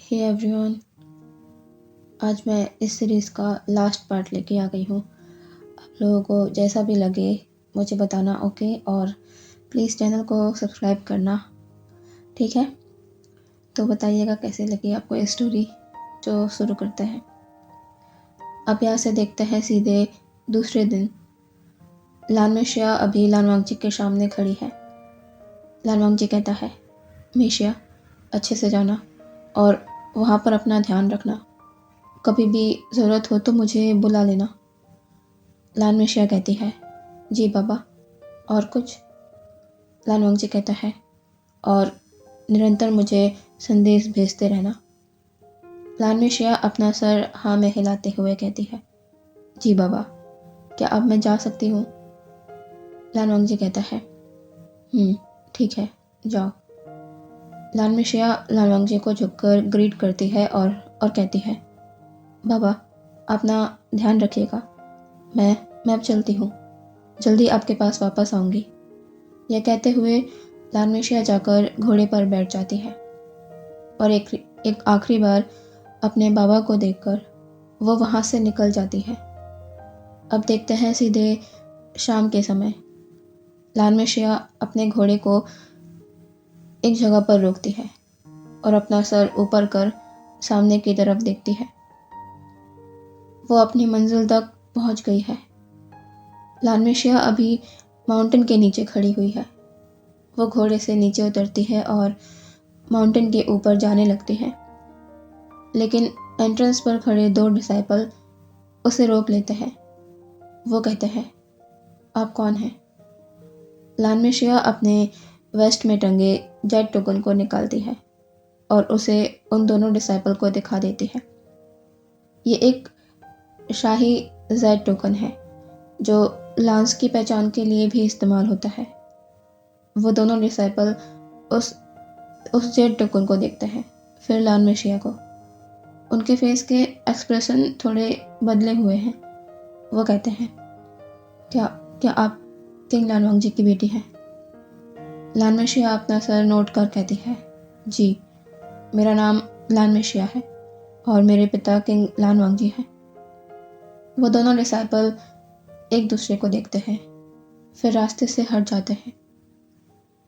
Hey everyone, आज मैं इस सीरीज़ का लास्ट पार्ट लेके आ गई हूँ। आप लोगों को जैसा भी लगे मुझे बताना, ओके? और प्लीज़ चैनल को सब्सक्राइब करना, ठीक है? तो बताइएगा कैसे लगी आपको ये स्टोरी जो शुरू करते हैं। अब यहाँ से देखते हैं सीधे दूसरे दिन। लानमेशिया अभी लानवांगजी के सामने खड़ी है। लानवांगजी कहता है, मेशिया अच्छे से जाना और वहाँ पर अपना ध्यान रखना। कभी भी ज़रूरत हो तो मुझे बुला लेना। लानमेशिया कहती है, जी बाबा। और कुछ? लानवांगजी कहता है, और निरंतर मुझे संदेश भेजते रहना। लानमेशिया अपना सर हाँ में हिलाते हुए कहती है, जी बाबा। क्या अब मैं जा सकती हूँ? लानवांगजी कहता है, ठीक है, जाओ। लानमेशिया लानवांगजी को झुककर ग्रीट करती है और कहती है, बाबा अपना ध्यान रखिएगा। मैं अब चलती हूँ, जल्दी आपके पास वापस आऊँगी। यह कहते हुए लानमेशिया जाकर घोड़े पर बैठ जाती है और एक आखिरी बार अपने बाबा को देखकर वो वहाँ से निकल जाती है। अब देखते हैं सीधे शाम के समय। लानमेशिया अपने घोड़े को एक जगह पर रोकती है और अपना सर ऊपर कर सामने की तरफ देखती है। वो अपनी मंजिल तक पहुंच गई है। लानमेशिया अभी माउंटेन के नीचे खड़ी हुई है। वो घोड़े से नीचे उतरती है और माउंटेन के ऊपर जाने लगती है, लेकिन एंट्रेंस पर खड़े 2 डिसाइपल उसे रोक लेते हैं। वो कहते हैं, आप कौन हैं? लानमेशिया अपने वेस्ट में टंगे जेड टोकन को निकालती है और उसे उन दोनों डिसाइपल को दिखा देती है। ये एक शाही जेड टोकन है जो लांस की पहचान के लिए भी इस्तेमाल होता है। वो दोनों डिसाइपल उस जेड टोकन को देखते हैं, फिर लानमेशिया को। उनके फेस के एक्सप्रेशन थोड़े बदले हुए हैं। वो कहते हैं, क्या आप किंग लानवांगजी की बेटी हैं? लानमेशिया अपना सर नोट कर कहती है, जी, मेरा नाम लानमेशिया है और मेरे पिता किंग लानवांगजी हैं। वो दोनों डिसाइपल एक दूसरे को देखते हैं, फिर रास्ते से हट जाते हैं।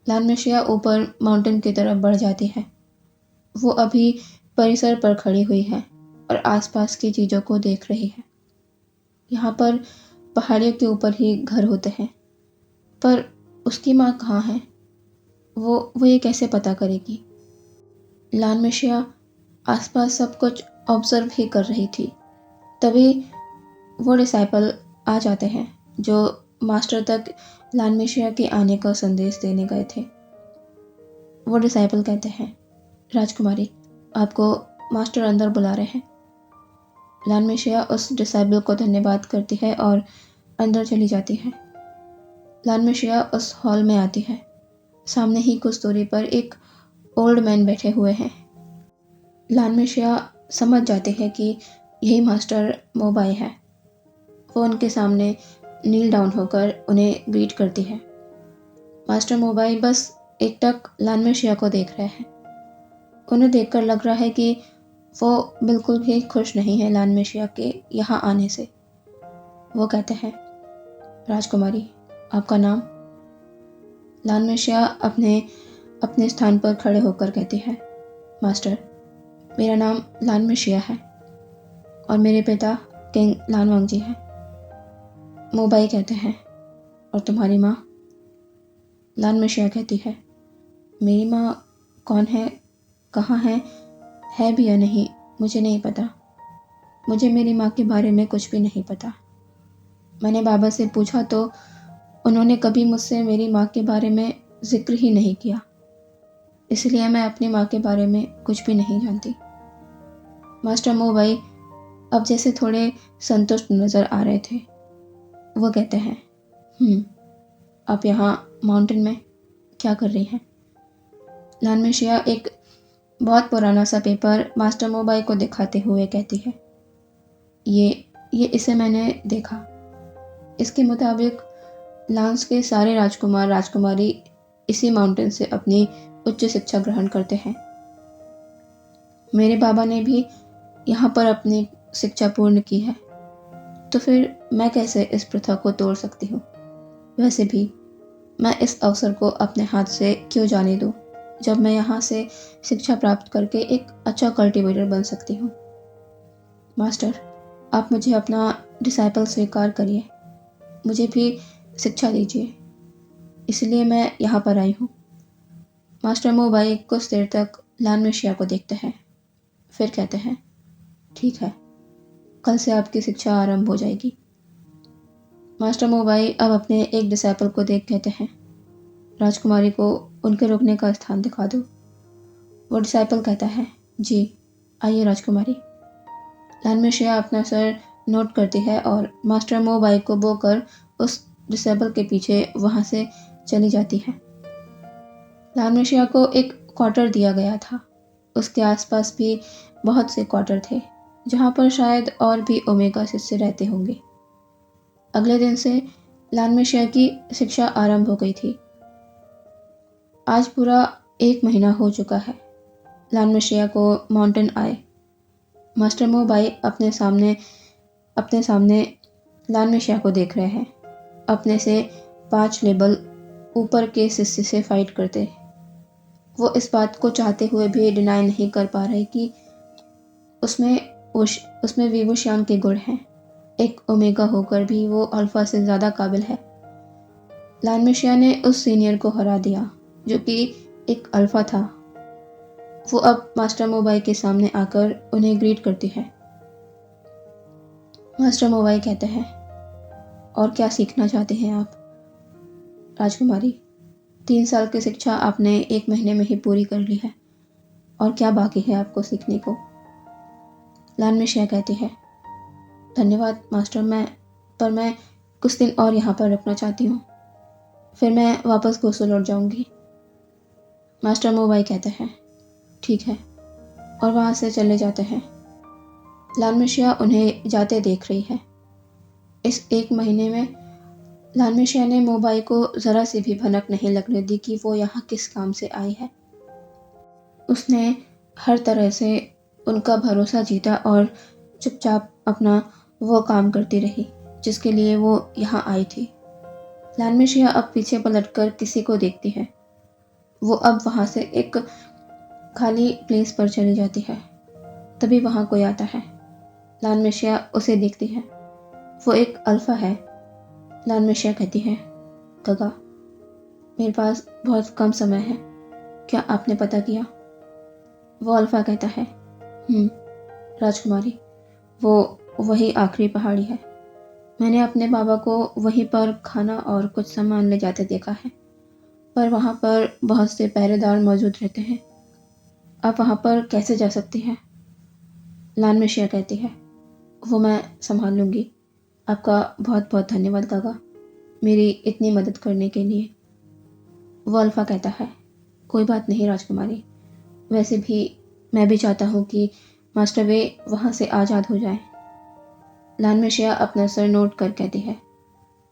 लानमेशिया ऊपर माउंटेन की तरफ बढ़ जाती है। वो अभी परिसर पर खड़ी हुई है और आसपास की चीज़ों को देख रही है। यहाँ पर पहाड़ियों के ऊपर ही घर होते हैं, पर उसकी माँ कहाँ है? वो ये कैसे पता करेगी? लानमेशिया आसपास सब कुछ ऑब्जर्व ही कर रही थी। तभी वो डिसाइपल आ जाते हैं जो मास्टर तक लानमेशिया के आने का संदेश देने गए थे। वो डिसाइपल कहते हैं, राजकुमारी, आपको मास्टर अंदर बुला रहे हैं। लानमेशिया उस डिसाइपल को धन्यवाद करती है और अंदर चली जाती है। लानमेशिया उस हॉल में आती है। सामने ही कुछ दूरी पर एक ओल्ड मैन बैठे हुए हैं। लानमेशिया समझ जाते हैं कि यही मास्टर मोबाई है। वो उनके सामने नील डाउन होकर उन्हें ग्रीट करती है। मास्टर मोबाई बस एकटक लानमेशिया को देख रहे हैं। उन्हें देखकर लग रहा है कि वो बिल्कुल भी खुश नहीं है लानमेशिया के यहाँ आने से। वो कहते हैं, राजकुमारी, आपका नाम? लानमेशिया अपने स्थान पर खड़े होकर कहती है, मास्टर, मेरा नाम लानमेशिया है और मेरे पिता किंग लानवांगजी हैं। मोबाई कहते हैं, और तुम्हारी माँ? लानमेशिया कहती है, मेरी माँ कौन है, कहाँ है भी या नहीं, मुझे नहीं पता। मुझे मेरी माँ के बारे में कुछ भी नहीं पता। मैंने बाबा से पूछा तो उन्होंने कभी मुझसे मेरी माँ के बारे में जिक्र ही नहीं किया, इसलिए मैं अपनी माँ के बारे में कुछ भी नहीं जानती। मास्टर मोबाई अब जैसे थोड़े संतुष्ट नज़र आ रहे थे। वो कहते हैं, आप यहाँ माउंटेन में क्या कर रही हैं? लानमेशिया एक बहुत पुराना सा पेपर मास्टर मोबाई को दिखाते हुए कहती है, ये इसे मैंने देखा। इसके मुताबिक लांस के सारे राजकुमार राजकुमारी इसी माउंटेन से अपनी उच्च शिक्षा ग्रहण करते हैं। मेरे बाबा ने भी यहाँ पर अपनी शिक्षा पूर्ण की है, तो फिर मैं कैसे इस प्रथा को तोड़ सकती हूँ। वैसे भी मैं इस अवसर को अपने हाथ से क्यों जाने दूँ, जब मैं यहाँ से शिक्षा प्राप्त करके एक अच्छा कल्टीवेटर बन सकती हूँ। मास्टर, आप मुझे अपना डिसाइपल स्वीकार करिए, मुझे भी शिक्षा दीजिए, इसलिए मैं यहाँ पर आई हूँ। मास्टर मोबाई कुछ देर तक लानमिशिया को देखते हैं, फिर कहते हैं, ठीक है, कल से आपकी शिक्षा आरंभ हो जाएगी। मास्टर मोबाई अब अपने एक डिसाइपल को देख कहते हैं, राजकुमारी को उनके रुकने का स्थान दिखा दो। वो डिसाइपल कहता है, जी आइए राजकुमारी। लानमिशिया अपना सर नोट करती है और मास्टर मोबाई को बोकर उस डिसेबल के पीछे वहाँ से चली जाती है। लानमिशिया को एक क्वार्टर दिया गया था। उसके आसपास भी बहुत से क्वार्टर थे, जहाँ पर शायद और भी ओमेगा शिष्य रहते होंगे। अगले दिन से लानमिशिया की शिक्षा आरंभ हो गई थी। आज पूरा 1 महीना हो चुका है। लानमिशिया को माउंटेन आए। मास्टर मोबाई अपने सामने लानमिशिया को देख रहे हैं, अपने से 5 लेवल ऊपर के शिष्य से फाइट करते। वो इस बात को चाहते हुए भी डिनाई नहीं कर पा रहे कि उसमें विभूषण के गुण हैं। एक ओमेगा होकर भी वो अल्फा से ज़्यादा काबिल है। लानमिशिया ने उस सीनियर को हरा दिया जो कि एक अल्फा था। वो अब मास्टर मोबाई के सामने आकर उन्हें ग्रीट करती है। मास्टर मोबाई कहते हैं, और क्या सीखना चाहते हैं आप? राजकुमारी, 3 साल की शिक्षा आपने 1 महीने में ही पूरी कर ली है, और क्या बाकी है आपको सीखने को? लानमिशिया कहती है, धन्यवाद मास्टर, मैं कुछ दिन और यहाँ पर रुकना चाहती हूँ, फिर मैं वापस घोंसू लौट जाऊँगी। मास्टर मोबाई कहते हैं, ठीक है, और वहाँ से चले जाते हैं। लानमिशिया उन्हें जाते देख रही है। इस 1 महीने में लानमिशिया ने मोबाई को ज़रा सी भी भनक नहीं लगने दी कि वो यहाँ किस काम से आई है। उसने हर तरह से उनका भरोसा जीता और चुपचाप अपना वो काम करती रही जिसके लिए वो यहाँ आई थी। लानमिशिया अब पीछे पलटकर किसी को देखती है। वो अब वहाँ से एक खाली प्लेस पर चली जाती है। तभी वहाँ कोई आता है। लानमिशिया उसे देखती है। वो एक अल्फा है। लानमिशिया कहती है, गगा, मेरे पास बहुत कम समय है, क्या आपने पता किया? वो अल्फा कहता है, राजकुमारी, वो वही आखिरी पहाड़ी है। मैंने अपने बाबा को वहीं पर खाना और कुछ सामान ले जाते देखा है, पर वहाँ पर बहुत से पहरेदार मौजूद रहते हैं। आप वहाँ पर कैसे जा सकती हैं? लानमिशिया कहती है, वो मैं संभाल लूँगी। आपका बहुत बहुत धन्यवाद गगा, मेरी इतनी मदद करने के लिए। वो अल्फा कहता है, कोई बात नहीं राजकुमारी, वैसे भी मैं भी चाहता हूँ कि मास्टर वे वहाँ से आज़ाद हो जाएं। लानमिशिया अपना सर नोट कर कहती है,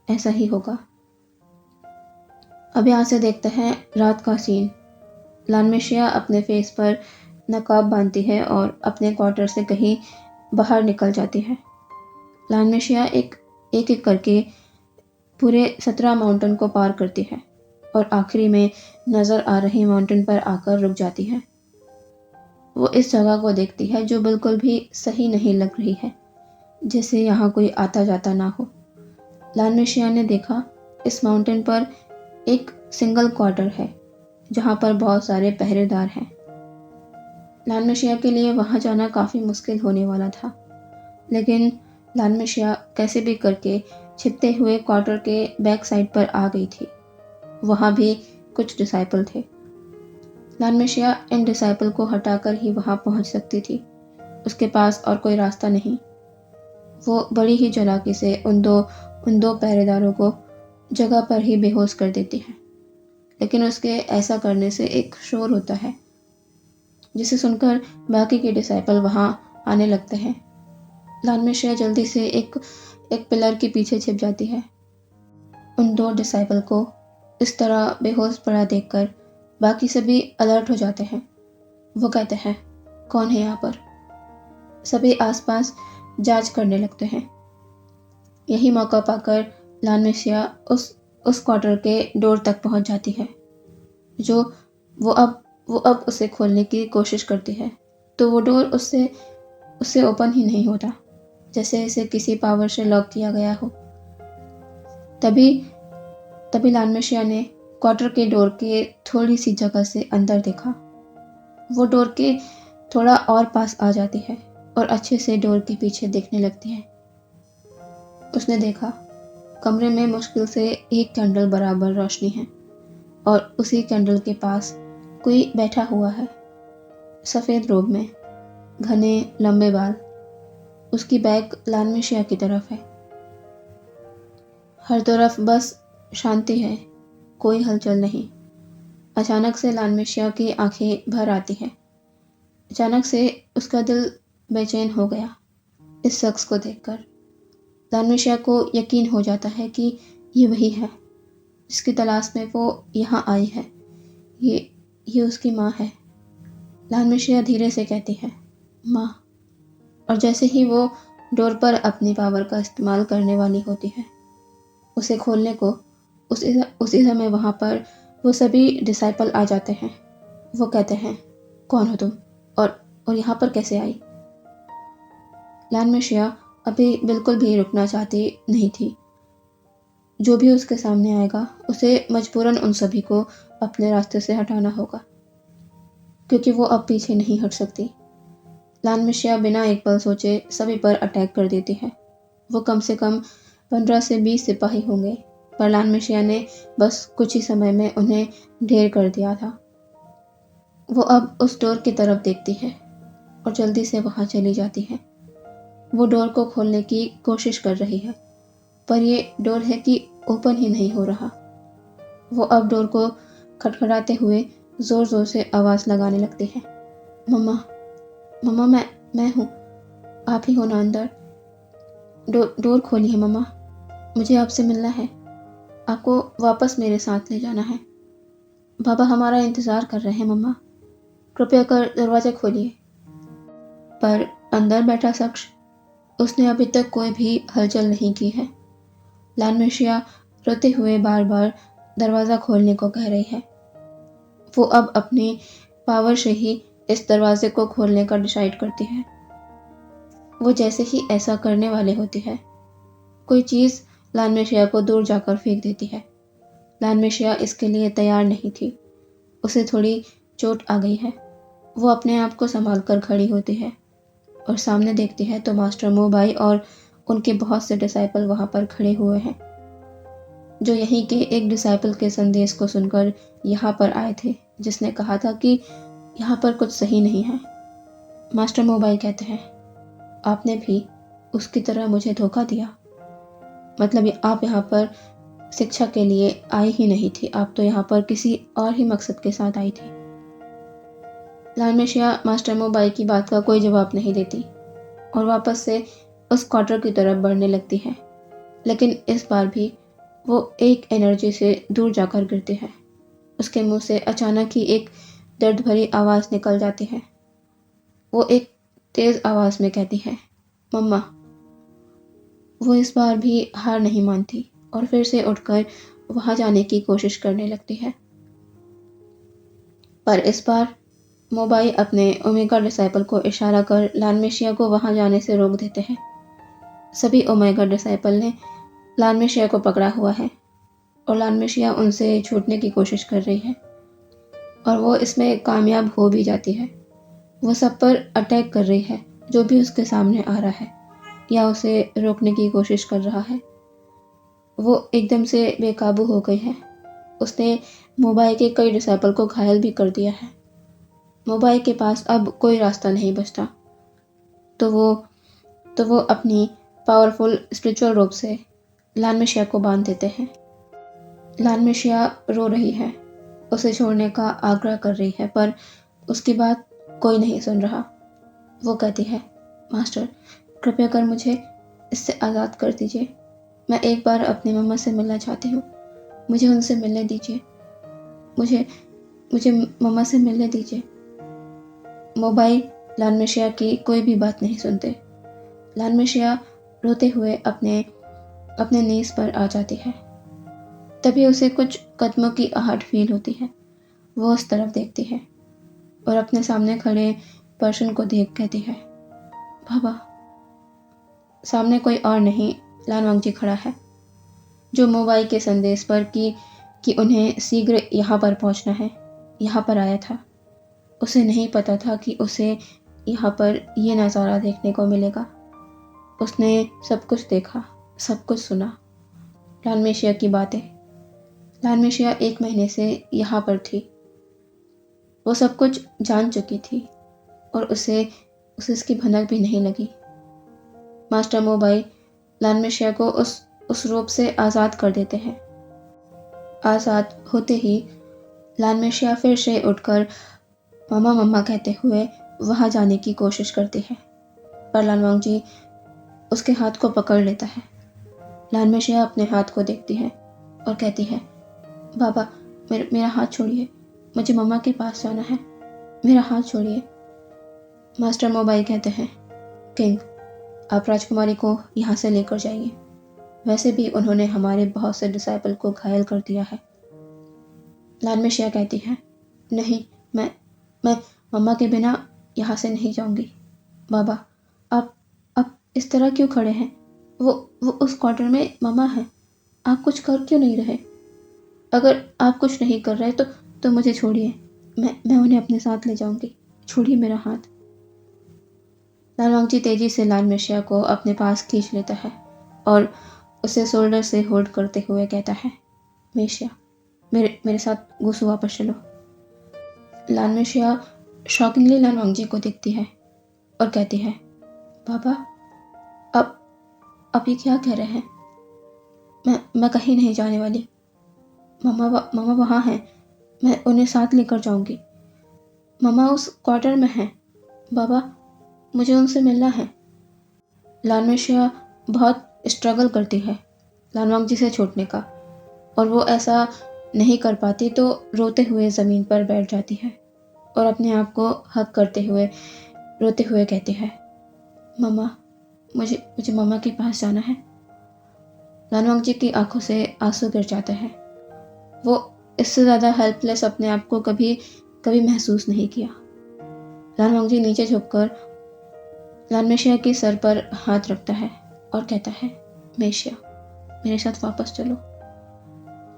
ऐसा ही होगा। अब यहाँ से देखते हैं रात का सीन। लानमिशिया अपने फेस पर नकाब बांधती है और अपने क्वार्टर से कहीं बाहर निकल जाती है। लानमिशिया एक एक करके पूरे 17 माउंटेन को पार करती है और आखिरी में नज़र आ रही माउंटेन पर आकर रुक जाती है। वो इस जगह को देखती है जो बिल्कुल भी सही नहीं लग रही है, जैसे यहाँ कोई आता जाता ना हो। लानमिशिया ने देखा इस माउंटेन पर एक सिंगल क्वार्टर है जहाँ पर बहुत सारे पहरेदार हैं। लानमिशिया के लिए वहाँ जाना काफ़ी मुश्किल होने वाला था, लेकिन लानमिशिया कैसे भी करके छिपते हुए क्वार्टर के बैक साइड पर आ गई थी। वहाँ भी कुछ डिसाइपल थे। लानमिशिया इन डिसाइपल को हटाकर ही वहाँ पहुँच सकती थी। उसके पास और कोई रास्ता नहीं। वो बड़ी ही चालाकी से उन दो पहरेदारों को जगह पर ही बेहोश कर देती है, लेकिन उसके ऐसा करने से एक शोर होता है जिसे सुनकर बाकी के डिसाइपल वहाँ आने लगते हैं। लानमिशिया जल्दी से एक पिलर के पीछे छिप जाती है। उन 2 डिसाइपल को इस तरह बेहोश पड़ा देखकर बाकी सभी अलर्ट हो जाते हैं। वो कहते हैं, कौन है यहाँ पर। सभी आसपास जांच करने लगते हैं। यही मौका पाकर लानमेशिया उस क्वार्टर के डोर तक पहुंच जाती है, जो वो अब उसे खोलने की कोशिश करती है, तो वो डोर उससे ओपन ही नहीं होता, जैसे इसे किसी पावर से लॉक किया गया हो। तभी लानमेशिया ने क्वार्टर के डोर के थोड़ी सी जगह से अंदर देखा। वो डोर के थोड़ा और पास आ जाती है और अच्छे से डोर के पीछे देखने लगती है। उसने देखा, कमरे में मुश्किल से एक कैंडल बराबर रोशनी है और उसी कैंडल के पास कोई बैठा हुआ है, सफ़ेद रोब में, घने लंबे बाल। उसकी बैक लानमेशिया की तरफ है। हर तरफ बस शांति है, कोई हलचल नहीं। अचानक से लानमेशिया की आंखें भर आती हैं। अचानक से उसका दिल बेचैन हो गया इस शख्स को देखकर। लानमेशिया को यकीन हो जाता है कि ये वही है जिसकी तलाश में वो यहाँ आई है। ये उसकी माँ है। लानमेशिया धीरे से कहती है, माँ। और जैसे ही वो डोर पर अपनी पावर का इस्तेमाल करने वाली होती है, उसे खोलने को, उसी समय वहाँ पर वो सभी डिसाइपल आ जाते हैं। वो कहते हैं, कौन हो तुम और यहाँ पर कैसे आई। लानमेशिया अभी बिल्कुल भी रुकना चाहती नहीं थी। जो भी उसके सामने आएगा उसे मजबूरन उन सभी को अपने रास्ते से हटाना होगा, क्योंकि वो अब पीछे नहीं हट सकती। लानमेशिया बिना एक पल सोचे सभी पर अटैक कर देती है। वो कम से कम 15 से 20 सिपाही होंगे, पर लानमेशिया ने बस कुछ ही समय में उन्हें ढेर कर दिया था। वो अब उस डोर की तरफ देखती है और जल्दी से वहाँ चली जाती है। वो डोर को खोलने की कोशिश कर रही है, पर ये डोर है कि ओपन ही नहीं हो रहा। वो अब डोर को खटखटाते हुए ज़ोर ज़ोर से आवाज़ लगाने लगती है, मम्मा, मम्मा, मैं हूँ, आप ही हो ना अंदर। डोर खोलिए मम्मा, मुझे आपसे मिलना है, आपको वापस मेरे साथ ले जाना है। बाबा हमारा इंतज़ार कर रहे हैं मम्मा, कृपया कर दरवाज़ा खोलिए। पर अंदर बैठा शख्स, उसने अभी तक कोई भी हलचल नहीं की है। लानमेशिया रोते हुए बार बार दरवाज़ा खोलने को कह रही है। वो अब अपनी पावर से ही इस दरवाजे को खोलने का डिसाइड करती है। वो जैसे ही ऐसा करने वाले होती है, कोई चीज़ लानमेशिया को दूर जाकर फेंक देती है। लानमेशिया इसके लिए तैयार नहीं थी। उसे थोड़ी चोट आ गई है। वो अपने आप को संभाल कर खड़ी होती है और सामने देखती है तो मास्टर मोबाई और उनके बहुत से डिसाइपल वहाँ पर खड़े हुए हैं, जो यहीं के एक डिसाइपल के संदेश को सुनकर यहाँ पर आए थे, जिसने कहा था कि यहाँ पर कुछ सही नहीं है। मास्टर मोबाई कहते हैं, आपने भी उसकी तरह मुझे धोखा दिया। मतलब आप यहाँ पर शिक्षा के लिए आई ही नहीं थी, आप तो यहाँ पर किसी और ही मकसद के साथ आई थी। लानमेशिया मास्टर मोबाई की बात का कोई जवाब नहीं देती और वापस से उस क्वार्टर की तरफ बढ़ने लगती है, लेकिन इस बार भी वो एक एनर्जी से दूर जाकर गिरती है। उसके मुंह से अचानक ही एक दर्द भरी आवाज़ निकल जाती है। वो एक तेज़ आवाज़ में कहती है, मम्मा। वो इस बार भी हार नहीं मानती और फिर से उठकर वहाँ जाने की कोशिश करने लगती है, पर इस बार मोबाई अपने ओमेगा डिसाइपल को इशारा कर लानमेशिया को वहाँ जाने से रोक देते हैं। सभी ओमेगा डिसाइपल ने लानमेशिया को पकड़ा हुआ है और लानमेशिया उनसे छूटने की कोशिश कर रही है और वो इसमें कामयाब हो भी जाती है। वो सब पर अटैक कर रही है, जो भी उसके सामने आ रहा है या उसे रोकने की कोशिश कर रहा है। वो एकदम से बेकाबू हो गई है। उसने मोबाई के कई डिसाइपल को घायल भी कर दिया है। मोबाई के पास अब कोई रास्ता नहीं बचता, तो वो अपनी पावरफुल स्पिरिचुअल रोप से लानमेशिया को बांध देते हैं। लानमेशिया रो रही है, उसे छोड़ने का आग्रह कर रही है, पर उसकी बात कोई नहीं सुन रहा। वो कहती है, मास्टर, कृपया कर मुझे इससे आज़ाद कर दीजिए। मैं एक बार अपनी मम्मा से मिलना चाहती हूँ, मुझे उनसे मिलने दीजिए। मुझे मम्मा से मिलने दीजिए। मोबाई लाल मिशिया की कोई भी बात नहीं सुनते। लाल मिशिया रोते हुए अपने अपने नीज पर आ जाती है। तभी उसे कुछ कदमों की आहट फील होती है। वो उस तरफ देखती है और अपने सामने खड़े पर्सन को देख कहती है, बाबा। सामने कोई और नहीं, लान वांगजी खड़ा है, जो मोबाइल के संदेश पर कि उन्हें शीघ्र यहाँ पर पहुँचना है, यहाँ पर आया था। उसे नहीं पता था कि उसे यहाँ पर ये नज़ारा देखने को मिलेगा। उसने सब कुछ देखा, सब कुछ सुना, लाल मिशिया की बातें। लाल मिशिया 1 महीने से यहाँ पर थी। वो सब कुछ जान चुकी थी और उसे इसकी भनक भी नहीं लगी। मास्टर मोबाइल लाल मिशिया को उस रूप से आज़ाद कर देते हैं। आज़ाद होते ही लाल मिशिया फिर से उठकर मम्मा मम्मा कहते हुए वहाँ जाने की कोशिश करती है, पर लाल वांगजी उसके हाथ को पकड़ लेता है। लाल मिशिया अपने हाथ को देखती है और कहती है, बाबा मेरा हाथ छोड़िए, मुझे मम्मा के पास जाना है, मेरा हाथ छोड़िए। मास्टर मोबाइल कहते हैं, किंग, आप राजकुमारी को यहाँ से लेकर जाइए। वैसे भी उन्होंने हमारे बहुत से डिसाइपल को घायल कर दिया है। लाल मिशिया कहती है, नहीं, मैं मम्मा के बिना यहाँ से नहीं जाऊंगी। बाबा, आप इस तरह क्यों खड़े हैं? वो उस क्वार्टर में मम्मा है, आप कुछ कर क्यों नहीं रहे? अगर आप कुछ नहीं कर रहे तो मुझे छोड़िए, मैं उन्हें अपने साथ ले जाऊंगी। छोड़िए मेरा हाथ। लाल वांगजी तेजी से लाल मिशिया को अपने पास खींच लेता है और उसे शोल्डर से होल्ड करते हुए कहता है, मिशिया, मेरे साथ गुस्सू वापस चलो। लाल मिशिया शॉकिंगली लाल वांगजी को देखती है और कहती है, पापा, अब ये क्या कह रहे हैं? मैं कहीं नहीं जाने वाली। मम्मा वहाँ हैं, मैं उन्हें साथ लेकर जाऊंगी। मम्मा उस क्वार्टर में हैं। बाबा, मुझे उनसे मिलना है। लाल मिशिया बहुत स्ट्रगल करती है लाल वांगजी से छूटने का, और वो ऐसा नहीं कर पाती तो रोते हुए ज़मीन पर बैठ जाती है और अपने आप को हक करते हुए रोते हुए कहती है, मम्मा, मुझे मम्मा के पास जाना है। लाल वांगजी की आंखों से आंसू गिर जाते हैं। वो इससे ज़्यादा हेल्पलेस अपने आप को कभी महसूस नहीं किया। लाल वांगजी नीचे झुककर लाल मिशिया के सर पर हाथ रखता है और कहता है, मिशिया, मेरे साथ वापस चलो।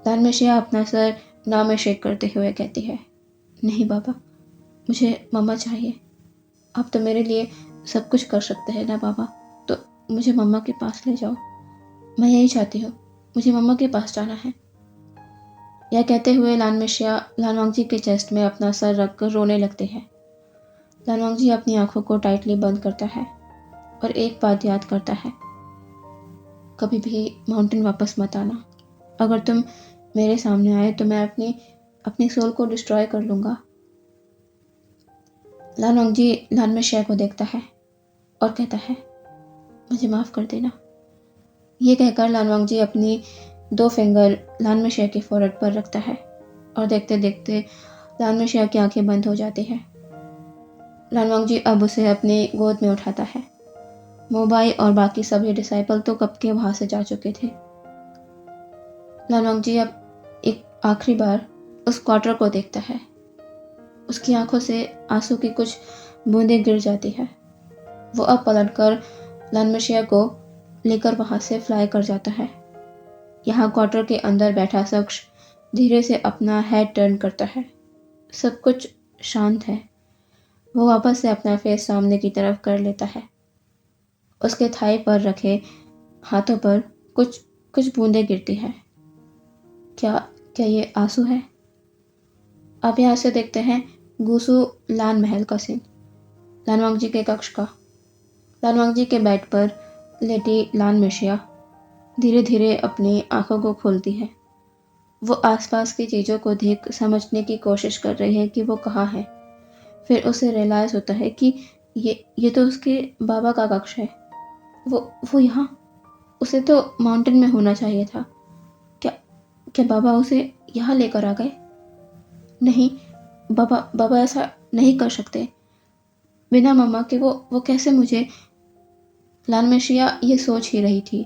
लाल मिशिया अपना सर ना में शेक करते हुए कहती है, नहीं बाबा, मुझे मम्मा चाहिए। आप तो मेरे लिए सब कुछ कर सकते हैं ना बाबा, तो मुझे मम्मा के पास ले जाओ। मैं यही चाहती हूँ, मुझे मम्मा के पास जाना है। यह कहते हुए लाल मिशिया लाल वांगजी के चेस्ट में अपना सर रखकर रोने लगते हैं। लाल वांगजी अपनी आंखों को टाइटली बंद करता है और एक बात याद करता है, कभी भी माउंटेन वापस मत आना। अगर तुम मेरे सामने आए तो मैं अपनी सोल को डिस्ट्रॉय कर लूँगा। लाल वांगजी लाल मिशिया को देखता है और कहता है, मुझे माफ़ कर देना। ये कहकर लाल वांगजी अपनी 2 फिंगर लाल मिशिया के फोrehead पर रखता है और देखते देखते लाल मिशिया की आंखें बंद हो जाती हैं। लाल वांगजी अब उसे अपनी गोद में उठाता है। मोबाइल और बाकी सभी डिसाइपल तो कब के वहाँ से जा चुके थे। लाल वांगजी अब एक आखिरी बार उस क्वार्टर को देखता है। उसकी आंखों से आंसू की कुछ बूंदें गिर जाती है। वो अब पलटकर लाल मिशिया को लेकर वहाँ से फ्लाई कर जाता है। यहाँ क्वार्टर के अंदर बैठा शख्स धीरे से अपना हेड टर्न करता है। सब कुछ शांत है। वो वापस से अपना फेस सामने की तरफ कर लेता है। उसके थाई पर रखे हाथों पर कुछ बूंदें गिरती है। क्या ये आंसू है? आप यहाँ से देखते हैं गुसू लान महल का सीन। लाल वांगजी के कक्ष का। लाल वांगजी के बेड पर लेटी लाल मिशिया धीरे धीरे अपनी आंखों को खोलती है। वो आसपास की चीज़ों को देख समझने की कोशिश कर रही है कि वो कहाँ है। फिर उसे रियलाइज़ होता है कि ये तो उसके बाबा का कक्ष है। वो यहाँ, उसे तो माउंटेन में होना चाहिए था। क्या बाबा उसे यहाँ लेकर आ गए? नहीं, बाबा ऐसा नहीं कर सकते। बिना मम्मा के वो कैसे मुझे। लालमशिया ये सोच ही रही थी,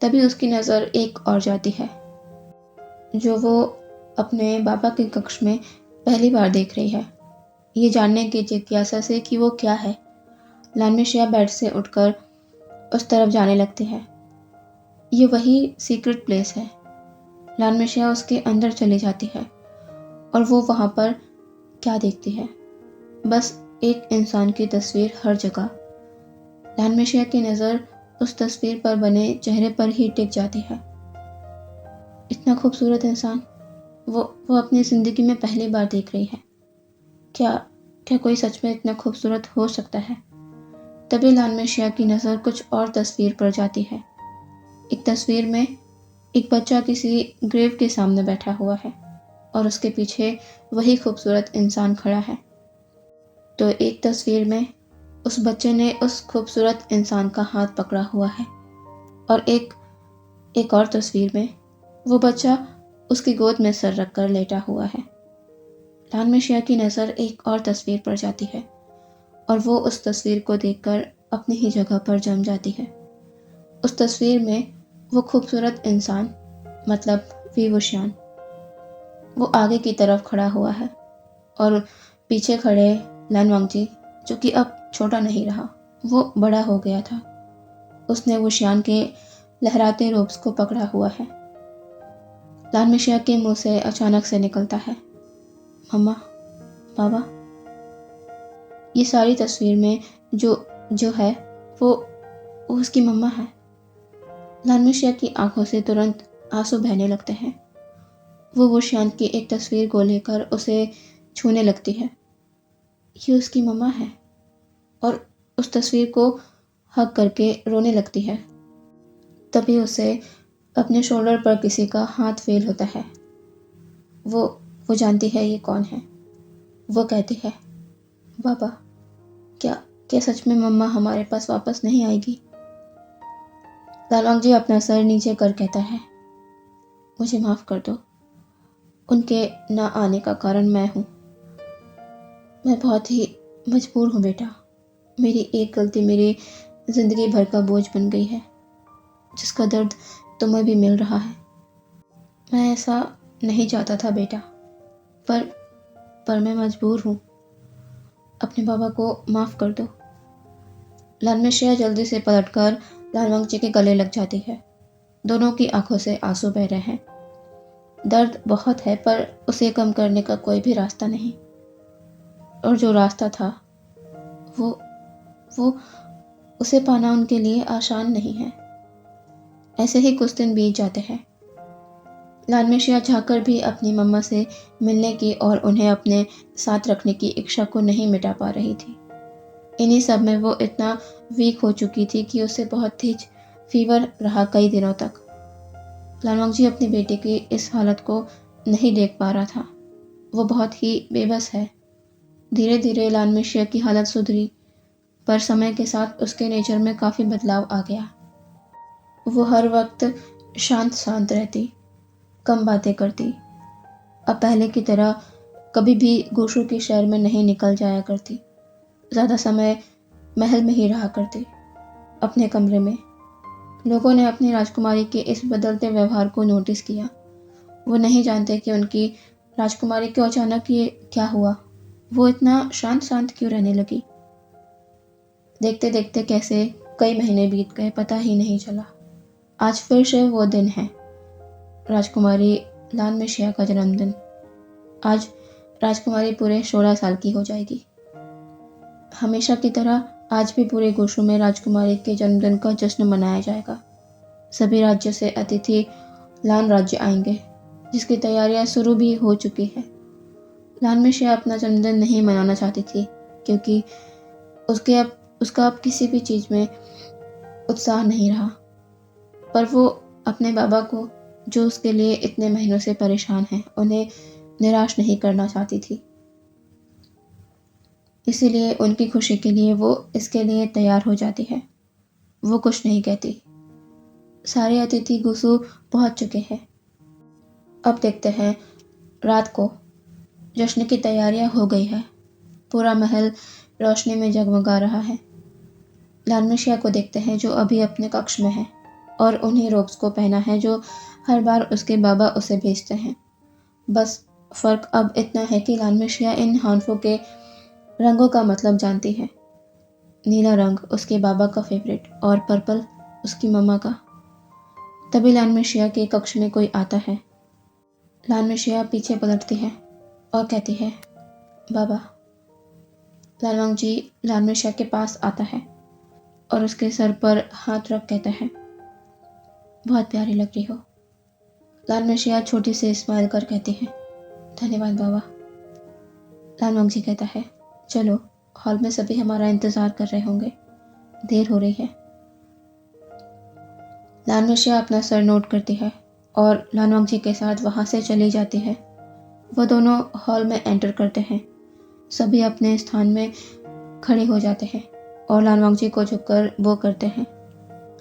तभी उसकी नज़र एक और जाती है, जो वो अपने बाबा के कक्ष में पहली बार देख रही है, ये जानने की जिज्ञासा से कि वो क्या है। लालमशिया बेड से उठकर उस तरफ जाने लगती है। ये वही सीक्रेट प्लेस है। लालमशिया उसके अंदर चली जाती है और वो वहाँ पर क्या देखती है, बस एक इंसान की तस्वीर हर जगह। लालमशिया की नज़र उस तस्वीर पर बने चेहरे पर ही टिक जाती है। इतना खूबसूरत इंसान वो अपनी ज़िंदगी में पहली बार देख रही है। क्या क्या कोई सच में इतना खूबसूरत हो सकता है? तभी लालमशिया की नज़र कुछ और तस्वीर पर जाती है। एक तस्वीर में एक बच्चा किसी ग्रेव के सामने बैठा हुआ है और उसके पीछे वही खूबसूरत इंसान खड़ा है। तो एक तस्वीर में उस बच्चे ने उस खूबसूरत इंसान का हाथ पकड़ा हुआ है और एक और तस्वीर में वो बच्चा उसकी गोद में सर रखकर लेटा हुआ है। लालमशिया की नज़र एक और तस्वीर पर जाती है और वो उस तस्वीर को देखकर अपनी ही जगह पर जम जाती है। उस तस्वीर में वो खूबसूरत इंसान, मतलब विवुशियान, वो आगे की तरफ खड़ा हुआ है और पीछे खड़े लानवांगजी, जो कि अब छोटा नहीं रहा, वो बड़ा हो गया था। उसने वुशियान के लहराते रोब्स को पकड़ा हुआ है। लालमशिया के मुंह से अचानक से निकलता है, मम्मा, बाबा। ये सारी तस्वीर में जो है वो उसकी मम्मा है। लालमशिया की आंखों से तुरंत आंसू बहने लगते हैं। वो वुशियान की एक तस्वीर को लेकर उसे छूने लगती है। ये उसकी मम्मा है और उस तस्वीर को हग करके रोने लगती है। तभी उसे अपने शोल्डर पर किसी का हाथ फील होता है। वो जानती है ये कौन है। वो कहती है, बाबा, क्या क्या सच में मम्मा हमारे पास वापस नहीं आएगी? लालवांगजी अपना सर नीचे कर कहता है, मुझे माफ़ कर दो। उनके ना आने का कारण मैं हूँ। मैं बहुत ही मजबूर हूँ बेटा। मेरी एक गलती मेरी ज़िंदगी भर का बोझ बन गई है, जिसका दर्द तुम्हें भी मिल रहा है। मैं ऐसा नहीं चाहता था बेटा, पर मैं मजबूर हूँ। अपने बाबा को माफ़ कर दो। लालमशिया जल्दी से पलटकर लालवांगजी के गले लग जाती है। दोनों की आंखों से आंसू बह रहे हैं। दर्द बहुत है पर उसे कम करने का कोई भी रास्ता नहीं। और जो रास्ता था वो उसे पाना उनके लिए आसान नहीं है। ऐसे ही कुछ दिन बीत जाते हैं। लालमशिया चाहकर भी अपनी मम्मा से मिलने की और उन्हें अपने साथ रखने की इच्छा को नहीं मिटा पा रही थी। इन्हीं सब में वो इतना वीक हो चुकी थी कि उसे बहुत तेज फीवर रहा कई दिनों तक। लालवांगजी अपनी बेटी की इस हालत को नहीं देख पा रहा था। वो बहुत ही बेबस है। धीरे धीरे लालमशिया की हालत सुधरी, पर समय के साथ उसके नेचर में काफ़ी बदलाव आ गया। वो हर वक्त शांत शांत रहती, कम बातें करती। अब पहले की तरह कभी भी गोशु के शहर में नहीं निकल जाया करती। ज़्यादा समय महल में ही रहा करती, अपने कमरे में। लोगों ने अपनी राजकुमारी के इस बदलते व्यवहार को नोटिस किया। वो नहीं जानते कि उनकी राजकुमारी को अचानक ये क्या हुआ। वो इतना शांत शांत क्यों रहने लगी। देखते देखते कैसे कई महीने बीत गए, पता ही नहीं चला। आज फिर से वो दिन है, राजकुमारी लालमशिया का जन्मदिन। आज राजकुमारी पूरे 16 साल की हो जाएगी। हमेशा की तरह आज भी पूरे गोशु में राजकुमारी के जन्मदिन का जश्न मनाया जाएगा। सभी राज्यों से अतिथि लान राज्य आएंगे, जिसकी तैयारियां शुरू भी हो चुकी है। लालमशिया अपना जन्मदिन नहीं मनाना चाहती थी, क्योंकि उसका अब किसी भी चीज़ में उत्साह नहीं रहा। पर वो अपने बाबा को, जो उसके लिए इतने महीनों से परेशान हैं, उन्हें निराश नहीं करना चाहती थी। इसीलिए उनकी खुशी के लिए वो इसके लिए तैयार हो जाती है। वो कुछ नहीं कहती। सारे अतिथि गुसु पहुंच चुके हैं। अब देखते हैं रात को जश्न की तैयारियां हो गई है। पूरा महल रोशनी में जगमगा रहा है। लालमिशिया को देखते हैं जो अभी अपने कक्ष में है और उन्हीं रोब्स को पहना है जो हर बार उसके बाबा उसे भेजते हैं। बस फ़र्क अब इतना है कि लालमिशिया इन हानफो के रंगों का मतलब जानती है। नीला रंग उसके बाबा का फेवरेट और पर्पल उसकी मम्मा का। तभी लालमिशिया के कक्ष में कोई आता है। लालमिशिया पीछे पलटती है और कहती है, बाबा। लालवांग जी लालमिशिया के पास आता है और उसके सर पर हाथ रख कहता है, बहुत प्यारी लग रही हो। लालमिशिया छोटी सी स्माइल कर कहती है, धन्यवाद बाबा। लालवांग जी कहता है, चलो, हॉल में सभी हमारा इंतज़ार कर रहे होंगे, देर हो रही है। लालमिशिया अपना सर नोट करती है और लालवांग जी के साथ वहाँ से चली जाती है। वो दोनों हॉल में एंटर करते हैं। सभी अपने स्थान में खड़े हो जाते हैं और लालवांग जी को झुककर वो करते हैं।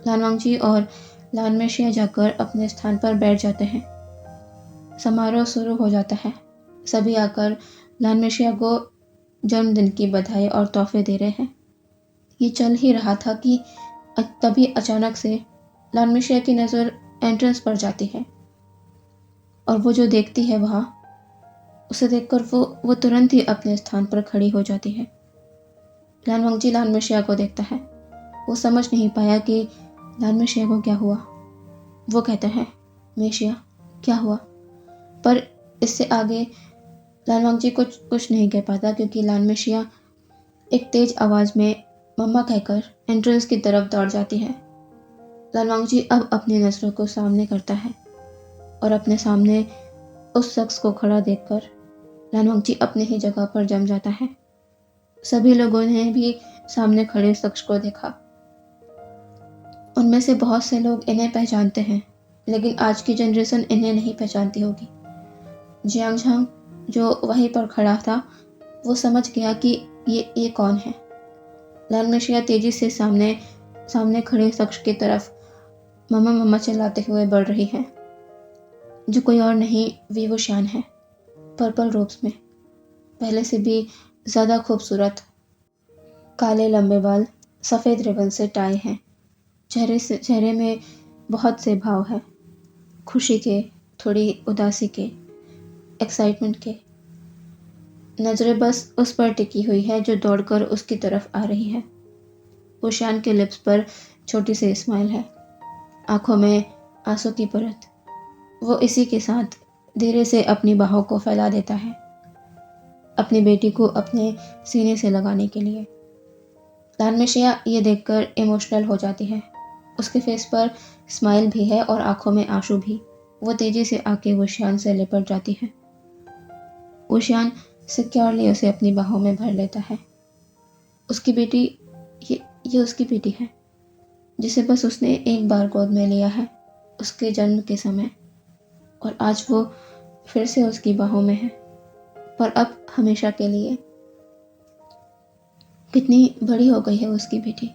लालवांग जी और लालमिशिया जाकर अपने स्थान पर बैठ जाते हैं। समारोह शुरू हो जाता है। सभी आकर लालमिशिया को जन्मदिन की बधाई और तोहफे दे रहे हैं। ये चल ही रहा था कि तभी अचानक से लालमिशिया की नज़र एंट्रेंस पर जाती है और वो जो देखती है वहाँ, उसे देखकर वो तुरंत ही अपने स्थान पर खड़ी हो जाती है। लालवांग जी लालमिशिया को देखता है। वो समझ नहीं पाया कि लालमिशिया को क्या हुआ। वो कहता है, मिशिया क्या हुआ? पर इससे आगे लालवांग जी कुछ नहीं कह पाता क्योंकि लालमिशिया एक तेज आवाज़ में मम्मा कहकर एंट्रेंस की तरफ दौड़ जाती है। लालवांग जी अब अपनी नज़रों को सामने करता है और अपने सामने उस शख्स को खड़ा देखकर लालवांग जी अपनी ही जगह पर जम जाता है। सभी लोगों ने भी सामने खड़े शख्स को देखा। उनमें से बहुत से लोग इन्हें पहचानते हैं, लेकिन आज की जनरेशन इन्हें नहीं पहचानती होगी। जियांग झांग जो वहीं पर खड़ा था, वो समझ गया कि ये कौन है। लालमिशिया तेजी से सामने खड़े शख्स की तरफ मम्मा मम्मा चिल्लाते हुए बढ़ रही है, जो कोई और नहीं वी वुशियान है, पर्पल रोब्स में, पहले से भी ज़्यादा खूबसूरत। काले लंबे बाल, सफ़ेद रिबन से टाई हैं। चेहरे में बहुत से भाव हैं, खुशी के, थोड़ी उदासी के, एक्साइटमेंट के। नज़रें बस उस पर टिकी हुई है जो दौड़कर उसकी तरफ आ रही है। वुशियान के लिप्स पर छोटी सी स्माइल है, आंखों में आंसू की परत। वो इसी के साथ धीरे से अपनी बाहों को फैला देता है, अपनी बेटी को अपने सीने से लगाने के लिए। लालमिशिया ये देखकर इमोशनल हो जाती है। उसके फेस पर स्माइल भी है और आंखों में आंसू भी। वो तेजी से आके वुशियान से लिपट जाती है। वुशियान सिक्योरली उसे अपनी बाहों में भर लेता है। उसकी बेटी, ये उसकी बेटी है, जिसे बस उसने एक बार गोद में लिया है, उसके जन्म के समय, और आज वो फिर से उसकी बाहों में है, पर अब हमेशा के लिए। कितनी बड़ी हो गई है उसकी बेटी,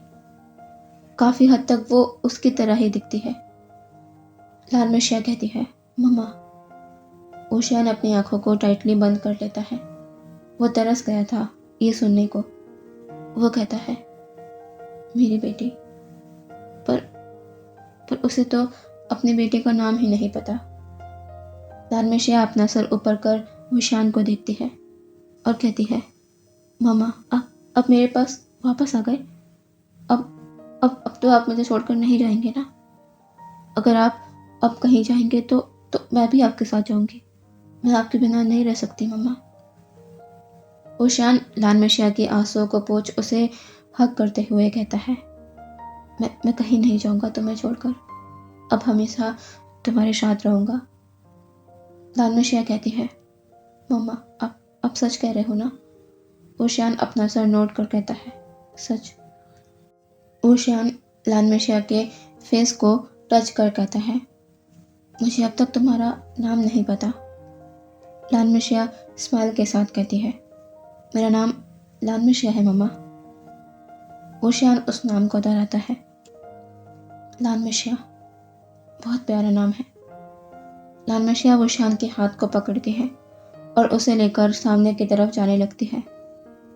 काफ़ी हद तक वो उसकी तरह ही दिखती है। लालमिशिया कहती है, मम्मा। वुशियान अपनी आंखों को टाइटली बंद कर लेता है। वो तरस गया था ये सुनने को। वो कहता है, मेरी बेटी, पर उसे तो अपनी बेटी का नाम ही नहीं पता। लालमिशिया अपना सर ऊपर कर वुशियान को देखती है और कहती है, मम्मा, अब मेरे पास वापस आ गए। अब तो आप मुझे छोड़कर नहीं जाएंगे ना? अगर आप अब कहीं जाएंगे तो मैं भी आपके साथ जाऊंगी। मैं आपके बिना नहीं रह सकती मम्मा। वुशियान लालमिशिया की आंसुओं को पोंछ उसे हग करते हुए कहता है, मैं कहीं नहीं जाऊंगा तुम्हें छोड़कर। अब हमेशा तुम्हारे साथ रहूंगा। लालमिशिया कहती है, मम्मा, आप सच कह रहे हो ना? वुशियान अपना सर नोट कर कहता है, सच। वुशियान लालमिशिया के फेस को टच कर कहता है, मुझे अब तक तुम्हारा नाम नहीं पता। लालमिशिया स्माइल के साथ कहती है, मेरा नाम लालमिशिया है मम्मा। वुशियान उस नाम को दोहराता है, लालमिशिया, बहुत प्यारा नाम है। लालमिशिया वुशियान के हाथ को पकड़ती है और उसे लेकर सामने की तरफ जाने लगती है।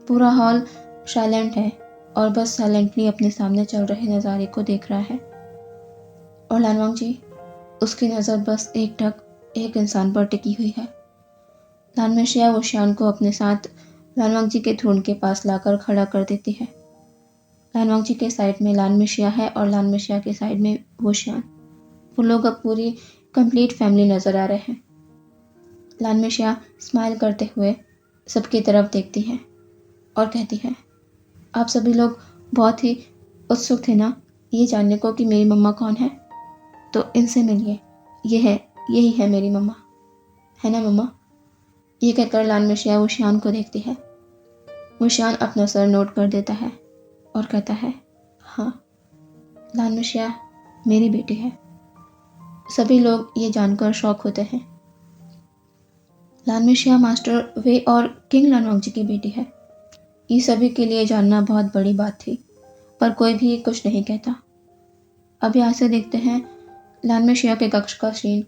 पूरा हॉल साइलेंट है और बस साइलेंटली अपने सामने चल रहे नज़ारे को देख रहा है। और लानवांग जी, उसकी नज़र बस एकटक एक इंसान पर टिकी हुई है। लानमेशिया वुशियान को अपने साथ लानवांग जी के थ्रोन के पास लाकर खड़ा कर देती है। लानवांग जी के साइड में लानमेशिया है और लानमेशिया के साइड में वुशियान। वो लोग अब पूरी कंप्लीट फैमिली नज़र आ रहे हैं। लानमेशिया स्माइल करते हुए सबकी तरफ देखती है और कहती है, आप सभी लोग बहुत ही उत्सुक थे ना ये जानने को कि मेरी मम्मा कौन है, तो इनसे मिलिए। यही है मेरी मम्मा, है ना मम्मा? ये कहकर लानमेशिया वुशियान को देखती है। वुशियान अपना सर नोट कर देता है और कहता है, हाँ, लानमेशिया मेरी बेटी है। सभी लोग ये जानकर शॉक होते हैं। लानमेशिया मास्टर वे और किंग लानवांग जी की बेटी है। ये सभी के लिए जानना बहुत बड़ी बात थी, पर कोई भी कुछ नहीं कहता। अब यहाँ से देखते हैं लानमेशिया के कक्ष का सीन।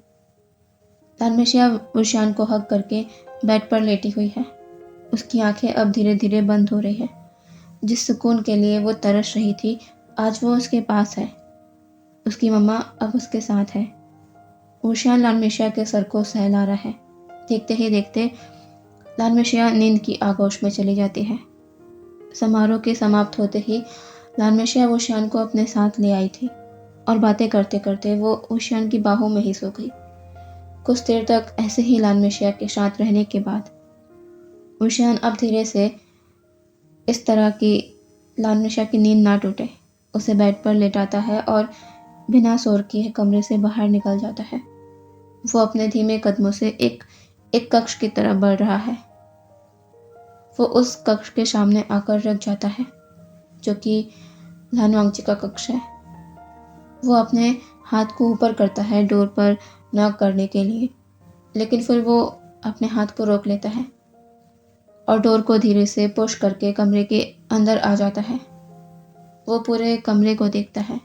लानमेशिया वुशियान को हग करके बेड पर लेटी हुई है। उसकी आंखें अब धीरे धीरे बंद हो रही है। जिस सुकून के लिए वो तरस रही थी, आज वो उसके पास है। उसकी मम्मा अब उसके साथ है। वुशियान लानमेशिया के सर को सहला रहा है। देखते ही देखते लानमेशिया नींद की आगोश में चली जाती है। समारोह के समाप्त होते ही लानमेशिया वुशियान को अपने साथ ले आई थी और बातें करते करते वो वुशियान की बाहों में ही सो गई। कुछ देर तक ऐसे ही लानमेशिया के साथ रहने के बाद वुशियान अब धीरे से इस तरह की लानमेशिया की नींद ना टूटे उसे बेड पर लेटाता है और बिना शोर किए कमरे से बाहर निकल जाता है। वो अपने धीमे कदमों से एक कक्ष की तरफ बढ़ रहा है। वो उस कक्ष के सामने आकर रुक जाता है, जो कि लानवांग जी का कक्ष है। वो अपने हाथ को ऊपर करता है डोर पर नॉक करने के लिए, लेकिन फिर वो अपने हाथ को रोक लेता है और डोर को धीरे से पुश करके कमरे के अंदर आ जाता है। वो पूरे कमरे को देखता है।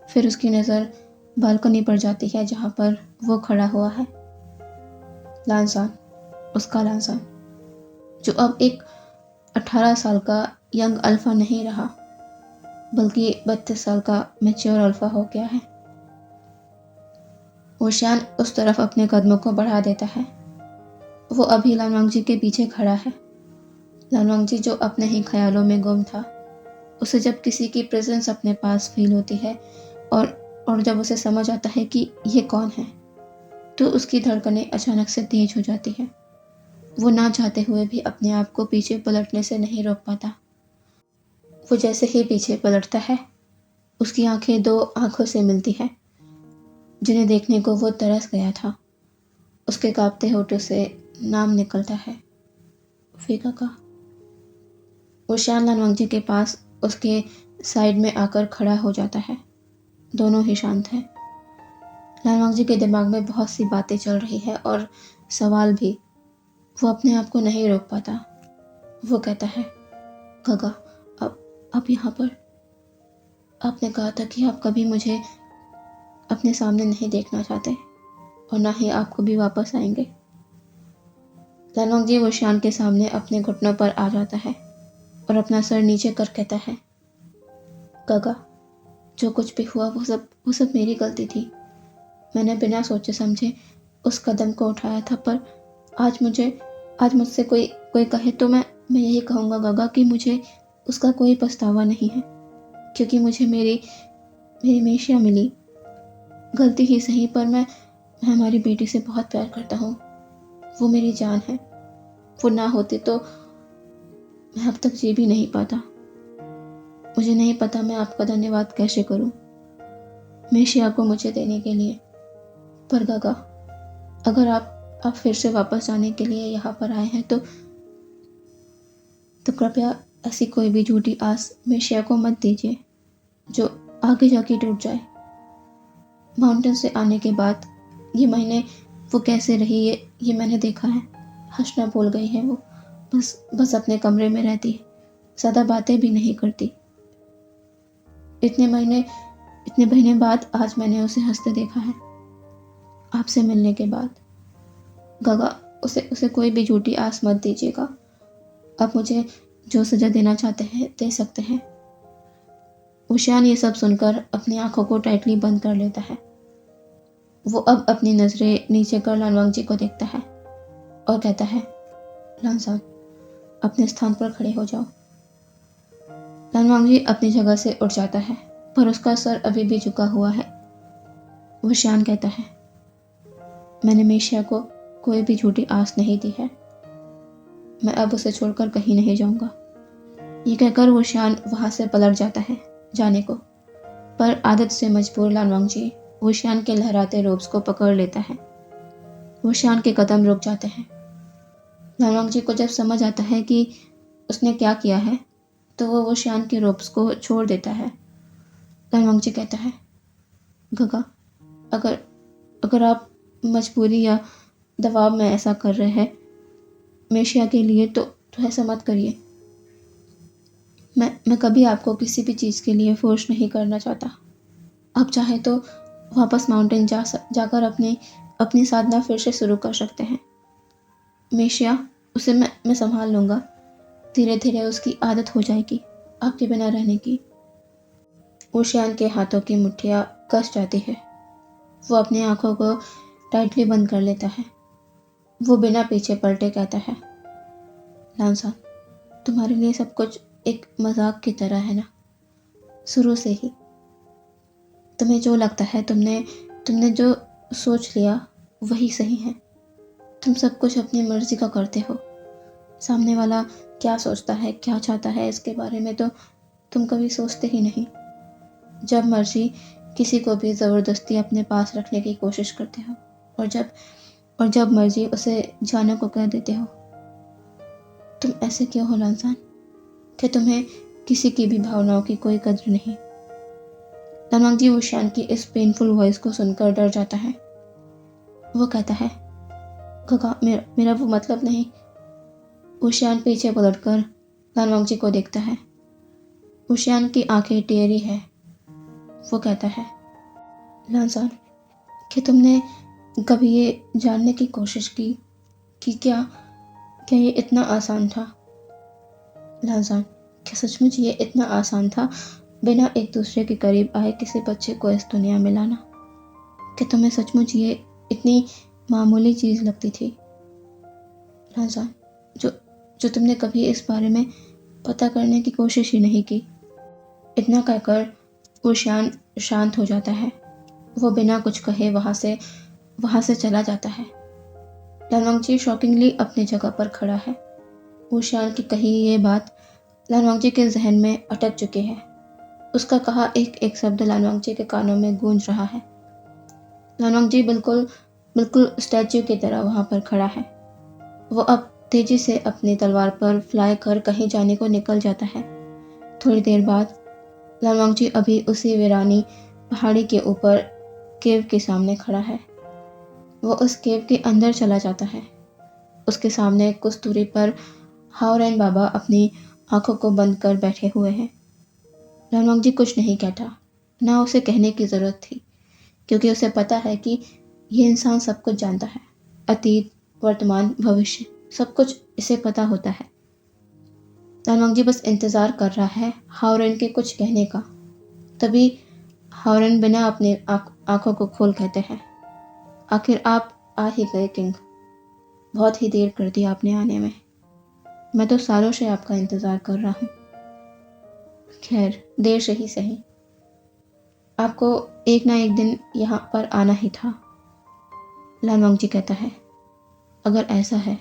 फिर उसकी नज़र बालकनी पर जाती है जहाँ पर वो खड़ा हुआ है। लानसान, उसका लानसान, जो अब एक 18 साल का यंग अल्फा नहीं रहा, बल्कि 32 साल का मैच्योर अल्फा हो गया है। वुशियान उस तरफ अपने कदमों को बढ़ा देता है। वो अभी लानवांग जी के पीछे खड़ा है। लानवांग जी जो अपने ही ख्यालों में गुम था, उसे जब किसी की प्रेजेंस अपने पास फील होती है और जब उसे समझ आता है कि ये कौन है, तो उसकी धड़कनें अचानक से तेज हो जाती है। वो ना चाहते हुए भी अपने आप को पीछे पलटने से नहीं रोक पाता। वो जैसे ही पीछे पलटता है, उसकी आंखें दो आंखों से मिलती है जिन्हें देखने को वो तरस गया था। उसके कांपते होठों से नाम निकलता है, फीका का। वुशियान लानवांग जी के पास उसके साइड में आकर खड़ा हो जाता है। दोनों ही शांत हैं। लानवांग जी के दिमाग में बहुत सी बातें चल रही है और सवाल भी। वो अपने आप को नहीं रोक पाता। वो कहता है, गगा, अब यहाँ पर आपने कहा था कि आप कभी मुझे अपने सामने नहीं देखना चाहते और ना ही आप कभी वापस आएंगे। लानवांग जी वुशियान के सामने अपने घुटनों पर आ जाता है और अपना सर नीचे कर कहता है, गगा, जो कुछ भी हुआ वो सब मेरी गलती थी। मैंने बिना सोचे समझे उस कदम को उठाया था, पर आज मुझसे कोई कहे तो मैं यही कहूँगा गगा कि मुझे उसका कोई पछतावा नहीं है, क्योंकि मुझे मेरी मेशिया मिली। गलती ही सही, पर मैं हमारी बेटी से बहुत प्यार करता हूँ। वो मेरी जान है। वो ना होती तो मैं अब तक जी भी नहीं पाता। मुझे नहीं पता मैं आपका धन्यवाद कैसे करूँ मेशिया को मुझे देने के लिए। पर गगा, अगर आप फिर से वापस आने के लिए यहाँ पर आए हैं तो कृपया ऐसी कोई भी झूठी आस मेशिया को मत दीजिए जो आगे जाके टूट जाए। माउंटेन से आने के बाद ये महीने वो कैसे रही ये मैंने देखा है। हंसना भूल गई है वो। बस अपने कमरे में रहती है, ज़्यादा बातें भी नहीं करती। इतने महीने बाद आज मैंने उसे हंसते देखा है, आपसे मिलने के बाद। गगा, उसे कोई भी झूठी आस मत दीजिएगा। आप मुझे जो सज़ा देना चाहते हैं दे सकते हैं। वुशियान ये सब सुनकर अपनी आंखों को टाइटली बंद कर लेता है। वो अब अपनी नज़रें नीचे कर लानवांग जी को देखता है और कहता है, लानसान, अपने स्थान पर खड़े हो जाओ। लानवांग जी अपनी जगह से उठ जाता है, पर उसका सर अभी भी झुका हुआ है। वुशियान कहता है, मैंने मेशिया को कोई भी झूठी आस नहीं दी है। मैं अब उसे छोड़कर कहीं नहीं जाऊंगा। ये कहकर वुशियान वहां से पलट जाता है जाने को, पर आदत से मजबूर लानवांग जी वुशियान के लहराते रोब्स को पकड़ लेता है। वुशियान के कदम रुक जाते हैं। लानवांग जी को जब समझ आता है कि उसने क्या किया है, तो वो वुशियान के रोब्स को छोड़ देता है। लानवांग जी कहता है, गगा, अगर अगर आप मजबूरी या दबाव में ऐसा कर रहे हैं मेशिया के लिए, तो ऐसा मत करिए। मैं कभी आपको किसी भी चीज़ के लिए फोर्स नहीं करना चाहता। आप चाहे तो वापस माउंटेन जाकर अपनी साधना फिर से शुरू कर सकते हैं। मेशिया, उसे मैं संभाल लूँगा। धीरे धीरे उसकी आदत हो जाएगी आपके बिना रहने की। वुशियान के हाथों की मुट्ठियाँ कस जाती है। वो अपनी आंखों को टाइटली बंद कर लेता है। वो बिना पीछे पलटे कहता है, लानसान, तुम्हारे लिए सब कुछ एक मजाक की तरह है ना, शुरू से ही। तुम्हें जो लगता है, तुमने जो सोच लिया वही सही है। तुम सब कुछ अपनी मर्जी का करते हो। सामने वाला क्या सोचता है, क्या चाहता है, इसके बारे में तो तुम कभी सोचते ही नहीं। जब मर्जी किसी को भी ज़बरदस्ती अपने पास रखने की कोशिश करते हो, और जब मर्जी उसे जाने को कह देते हो। तुम ऐसे क्यों हो लानसान, कि तुम्हें किसी की भी भावनाओं की कोई कद्र नहीं। लानवांग जी वुशियान की इस पेनफुल वॉइस को सुनकर डर जाता है। वो कहता है, गगा, मेरा वो मतलब नहीं। वुशियान पीछे पलटकर लानवांग जी को देखता है। वुशियान की आंखें टेढ़ी है। वो कहता है, लानसान, कि तुमने कभी ये जानने की कोशिश की कि क्या ये इतना आसान था? लानसान, क्या सचमुच ये इतना आसान था बिना एक दूसरे के करीब आए किसी बच्चे को इस दुनिया में लाना? कि तुम्हें सचमुच ये इतनी मामूली चीज़ लगती थी? लानसान, जो तुमने कभी इस बारे में पता करने की कोशिश ही नहीं की। इतना कहकर वुशियान शांत हो जाता है। वो बिना कुछ कहे वहाँ से चला जाता है। लानवांग जी शॉकिंगली अपनी जगह पर खड़ा है। वुशियान की कही ये बात लानवांग जी के जहन में अटक चुकी है। उसका कहा एक एक शब्द लानवांग जी के कानों में गूंज रहा है। लानवांग जी बिल्कुल स्टैच्यू की तरह वहाँ पर खड़ा है। वो अब तेजी से अपनी तलवार पर फ्लाई कर कहीं जाने को निकल जाता है। थोड़ी देर बाद लानवांग जी अभी उसी वीरानी पहाड़ी के ऊपर केव के सामने खड़ा है। वो उस केव के अंदर चला जाता है। उसके सामने कुछ दूरी पर हाओरेन बाबा अपनी आंखों को बंद कर बैठे हुए हैं। लानवांग जी कुछ नहीं कहता, ना उसे कहने की ज़रूरत थी, क्योंकि उसे पता है कि ये इंसान सब कुछ जानता है। अतीत, वर्तमान, भविष्य, सब कुछ इसे पता होता है। लानवांग जी बस इंतज़ार कर रहा है हाओरेन के कुछ कहने का। तभी हाओरेन बिना अपनी आंखों को खोल कहते हैं, आखिर आप आ ही गए किंग। बहुत ही देर कर दी आपने आने में। मैं तो सालों से आपका इंतज़ार कर रहा हूँ। खैर, देर से ही सही, आपको एक ना एक दिन यहाँ पर आना ही था। लानवांग जी कहता है, अगर ऐसा है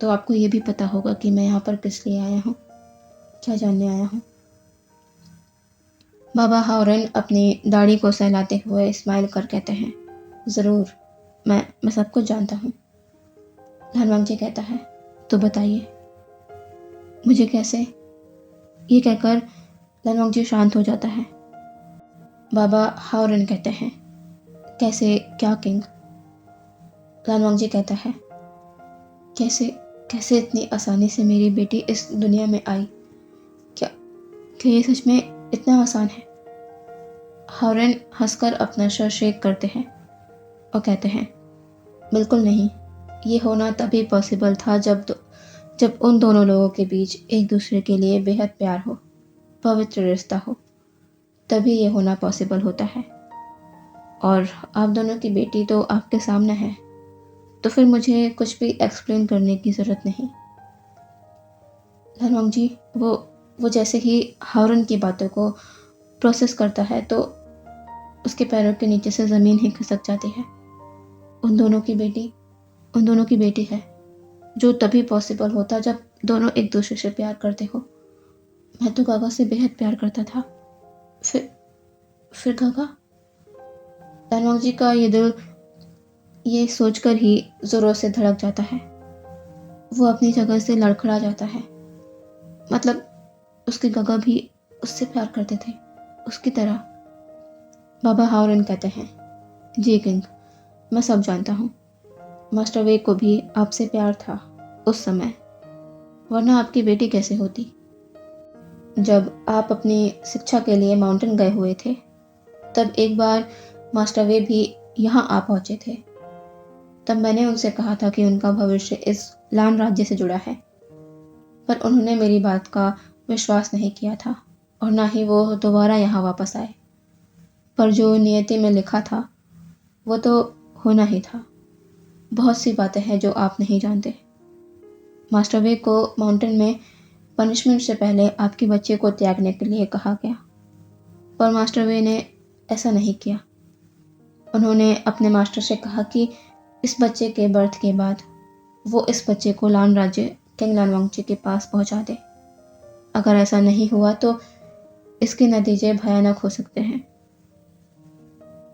तो आपको ये भी पता होगा कि मैं यहाँ पर किस लिए आया हूँ, क्या जानने आया हूँ। बाबा हाओरेन अपनी दाढ़ी को सहलाते हुए स्माइल कर कहते हैं, ज़रूर, मैं सब कुछ जानता हूँ। लानवांग जी कहता है, तो बताइए मुझे कैसे। ये कहकर लानवांग जी शांत हो जाता है। बाबा हाओरेन कहते हैं, कैसे क्या किंग। लानवांग जी कहता है, कैसे इतनी आसानी से मेरी बेटी इस दुनिया में आई? क्या ये सच में इतना आसान है? हाओरेन हंसकर अपना सर शेक करते हैं और कहते हैं, बिल्कुल नहीं। ये होना तभी पॉसिबल था जब उन दोनों लोगों के बीच एक दूसरे के लिए बेहद प्यार हो, पवित्र रिश्ता हो, तभी ये होना पॉसिबल होता है। और आप दोनों की बेटी तो आपके सामने है, तो फिर मुझे कुछ भी एक्सप्लेन करने की ज़रूरत नहीं। धनवंग जी, वो जैसे ही हारून की बातों को प्रोसेस करता है तो उसके पैरों के नीचे से ज़मीन ही खिसक जाती है। उन दोनों की बेटी है, जो तभी पॉसिबल होता जब दोनों एक दूसरे से प्यार करते हो। मैं तो गागा से बेहद प्यार करता था। फिर गागा। धनवंग जी का ये दिल ये सोचकर ही ज़ोरों से धड़क जाता है। वो अपनी जगह से लड़खड़ा जाता है। मतलब उसके गागा भी उससे प्यार करते थे, उसकी तरह। बाबा हावरन कहते हैं, जी किंग, मैं सब जानता हूँ। मास्टर वे को भी आपसे प्यार था उस समय, वरना आपकी बेटी कैसे होती। जब आप अपनी शिक्षा के लिए माउंटेन गए हुए थे, तब एक बार मास्टर वे भी यहाँ आ पहुँचे थे। तब मैंने उनसे कहा था कि उनका भविष्य इस लान राज्य से जुड़ा है, पर उन्होंने मेरी बात का विश्वास नहीं किया था और ना ही वो दोबारा यहाँ वापस आए। पर जो नियति में लिखा था वो तो होना ही था। बहुत सी बातें हैं जो आप नहीं जानते। मास्टर वे को माउंटेन में पनिशमेंट से पहले आपके बच्चे को त्यागने के लिए कहा गया, पर मास्टर वे ने ऐसा नहीं किया। उन्होंने अपने मास्टर से कहा कि इस बच्चे के बर्थ के बाद वो इस बच्चे को लान राज्य किंग लानवांगची के पास पहुंचा दे। अगर ऐसा नहीं हुआ तो इसके नतीजे भयानक हो सकते हैं।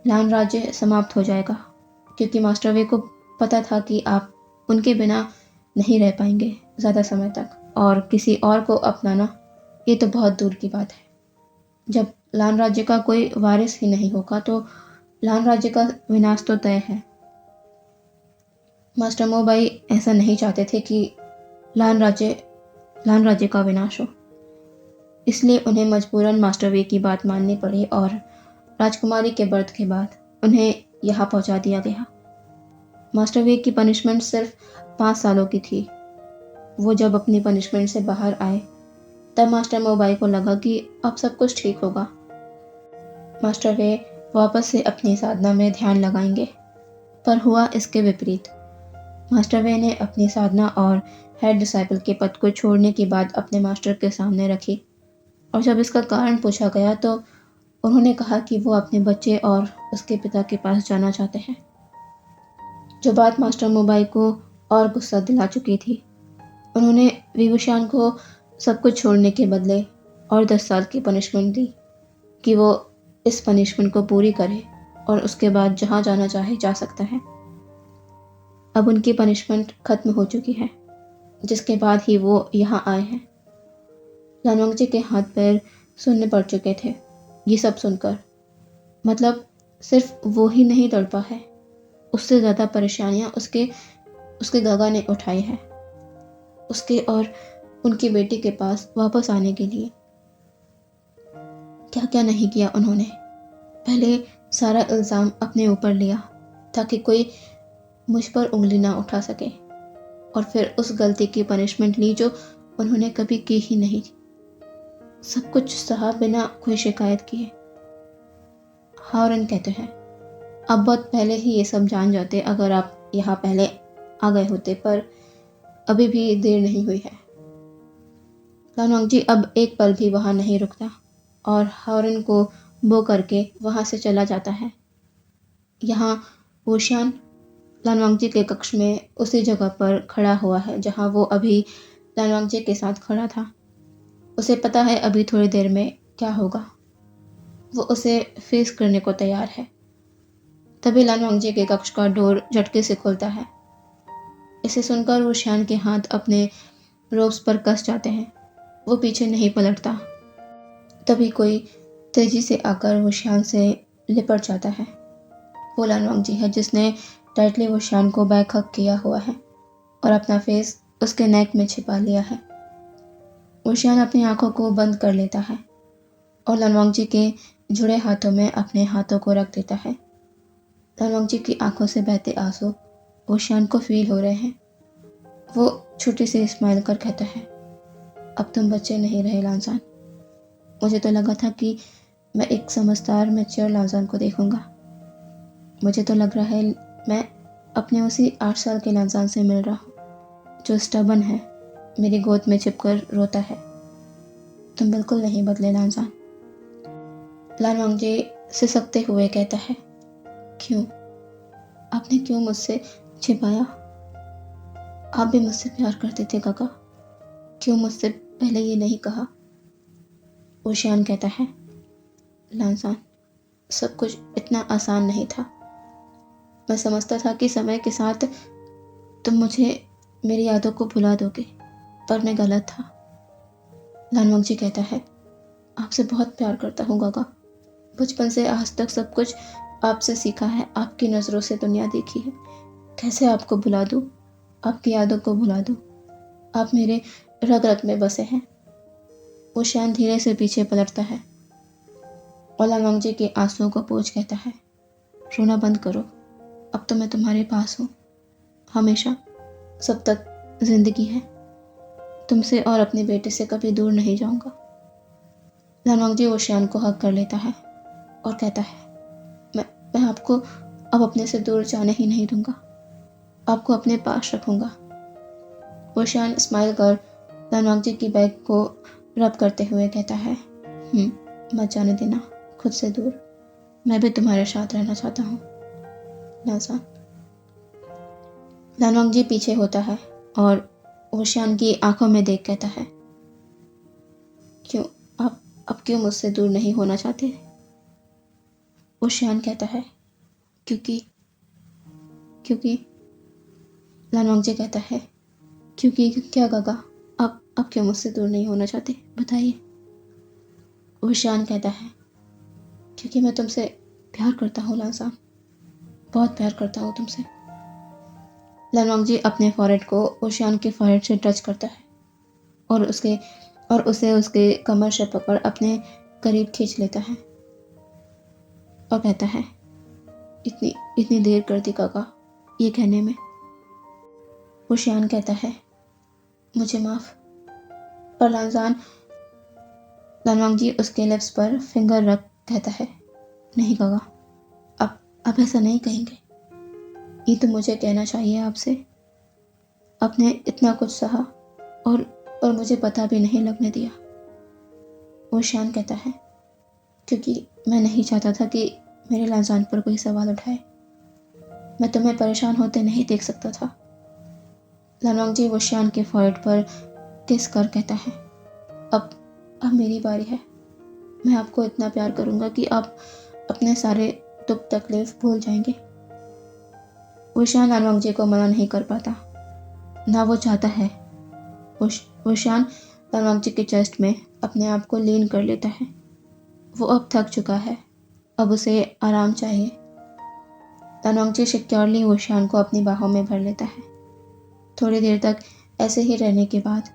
लान राज्य समाप्त हो जाएगा, क्योंकि मास्टर वे को पता था कि आप उनके बिना नहीं रह पाएंगे ज़्यादा समय तक, और किसी और को अपनाना ये तो बहुत दूर की बात है। जब लान राज्य का कोई वारिस ही नहीं होगा तो लान राज्य का विनाश तो तय है। मास्टर मोबाई ऐसा नहीं चाहते थे कि लान राज्य का विनाश हो, इसलिए उन्हें मजबूरन मास्टर वे की बात माननी पड़ी और राजकुमारी के बर्थ के बाद उन्हें यहाँ पहुँचा दिया गया। मास्टर वे की पनिशमेंट सिर्फ 5 सालों की थी। वो जब अपनी पनिशमेंट से बाहर आए तब मास्टर मोबाई को लगा कि अब सब कुछ ठीक होगा। मास्टर वे वापस से अपनी साधना में ध्यान लगाएंगे, पर हुआ इसके विपरीत। मास्टर वे ने अपनी साधना और हेड डिसाइपल के पद को छोड़ने की बात अपने मास्टर के सामने रखी, और जब इसका कारण पूछा गया तो उन्होंने कहा कि वो अपने बच्चे और उसके पिता के पास जाना चाहते हैं। जो बात मास्टर मोबाई को और गुस्सा दिला चुकी थी। उन्होंने विभूषण को सब कुछ छोड़ने के बदले और 10 साल की पनिशमेंट दी कि वो इस पनिशमेंट को पूरी करे और उसके बाद जहाँ जाना चाहे जा सकता है। अब उनकी पनिशमेंट खत्म हो चुकी है, जिसके बाद ही वो यहाँ आए हैं। लानवांगची के हाथ पैर सुनने पड़ चुके थे ये सब सुनकर। मतलब सिर्फ वो ही नहीं तड़पा है, उससे ज़्यादा परेशानियाँ उसके गागा ने उठाई है, उसके और उनकी बेटी के पास वापस आने के लिए। क्या क्या नहीं किया उन्होंने। पहले सारा इल्ज़ाम अपने ऊपर लिया ताकि कोई मुझ पर उंगली ना उठा सके, और फिर उस गलती की पनिशमेंट ली जो उन्होंने कभी की ही नहीं। सब कुछ सहा बिना कोई शिकायत किए। हावरन कहते हैं, आप बहुत पहले ही ये सब जान जाते अगर आप यहाँ पहले आ गए होते, पर अभी भी देर नहीं हुई है। लानवांगची अब एक पल भी वहाँ नहीं रुकता और हावरन को बो करके वहाँ से चला जाता है। यहाँ वुशियान लानवांगची के कक्ष में उसी जगह पर खड़ा हुआ है जहाँ वो अभी लानवांगची के साथ खड़ा था। उसे पता है अभी थोड़ी देर में क्या होगा। वो उसे फेस करने को तैयार है। तभी लानवांगची के कक्ष का डोर झटके से खुलता है। इसे सुनकर वुशियान के हाथ अपने रोब्स पर कस जाते हैं। वो पीछे नहीं पलटता। तभी कोई तेजी से आकर वुशियान से लिपट जाता है। वो लानवांगची है जिसने टाइटली वुशियान को बैक हक किया हुआ है और अपना फेस उसके नेक में छिपा लिया है। वुशियान अपनी आंखों को बंद कर लेता है और लानवांगची के जुड़े हाथों में अपने हाथों को रख देता है। लानवांगची की आंखों से बहते आंसू वुशियान को फील हो रहे हैं। वो छोटी सी स्माइल कर कहता है, अब तुम बच्चे नहीं रहे लांसान। मुझे तो लगा था कि मैं एक समझदार मैच्योर लांसान को देखूंगा। मुझे तो लग रहा है मैं अपने उसी 8 साल के लांसान से मिल रहा हूँ जो स्टबन है, मेरी गोद में छिपकर रोता है। तुम बिल्कुल नहीं बदले लांसान। लालवांगजी सिसकते हुए कहता है, क्यों? आपने क्यों मुझसे छिपाया? आप भी मुझसे प्यार करते थे काका, क्यों मुझसे पहले ये नहीं कहा? ओशियान कहता है, लांसान, सब कुछ इतना आसान नहीं था। मैं समझता था कि समय के साथ तुम मुझे मेरी यादों को भुला दोगे, पर मैं गलत था। लालवांगजी कहता है, आपसे बहुत प्यार करता हूँ काका। बचपन से आज तक सब कुछ आपसे सीखा है, आपकी नज़रों से दुनिया देखी है। कैसे आपको भुला दूँ, आपकी यादों को भुला दूँ? आप मेरे रग रग में बसे हैं। ओशियान धीरे से पीछे पलटता है और लालवांगजी के आंसुओं को पोंछ कहता है, रोना बंद करो, अब तो मैं तुम्हारे पास हूँ, हमेशा, सब तक जिंदगी है। तुमसे और अपने बेटे से कभी दूर नहीं जाऊंगा। लालवांगजी ओशियान को हक कर लेता है और कहता है, मैं आपको अब अपने से दूर जाने ही नहीं दूंगा, आपको अपने पास रखूंगा। ओशियान स्माइल कर लालवांगजी की बैग को रब करते हुए कहता है, मत जाने देना, खुद से दूर। मैं भी तुम्हारे साथ रहना चाहता हूँ लांसान। लालवांगजी पीछे होता है और ओशियान की आंखों में देख कहता है, क्यों? आप अब क्यों मुझसे दूर नहीं होना चाहते? ओशियान कहता है, क्योंकि लालवांगजी कहता है, क्योंकि क्या काका? अब क्यों मुझसे दूर नहीं होना चाहते, बताइए। ओशियान कहता है, क्योंकि मैं तुमसे प्यार करता हूँ लांसान, बहुत प्यार करता हूँ तुमसे। लालवांगजी अपने फॉरहेड को ओशियान के फॉरहेड से टच करता है और उसे उसके कमर से पकड़ अपने करीब खींच लेता है और कहता है, इतनी देर कर दी काका ये कहने में। ओशियान कहता है, मुझे माफ। पर लालवांगजी उसके लिप्स पर फिंगर रख कहता है, नहीं काका, अब ऐसा नहीं कहेंगे। ये तो मुझे कहना चाहिए आपसे। आपने इतना कुछ सहा और मुझे पता भी नहीं लगने दिया। ओशियान कहता है, क्योंकि मैं नहीं चाहता था कि मेरे लांसान पर कोई सवाल उठाए। मैं तुम्हें परेशान होते नहीं देख सकता था। लालवांगजी ओशियान के फॉरहेड पर किस कर कहता है, अब मेरी बारी है। मैं आपको इतना प्यार करूंगा कि आप अपने सारे दुख तकलीफ भूल जाएंगे। ओशियान लालवांगजी को मना नहीं कर पाता, ना वो चाहता है। ओशियान लालवांगजी के चेस्ट में अपने आप को लीन कर लेता है। वो अब थक चुका है, अब उसे आराम चाहिए। लालवांगजी सिक्योरली ओशियान को अपनी बाहों में भर लेता है। थोड़ी देर तक ऐसे ही रहने के बाद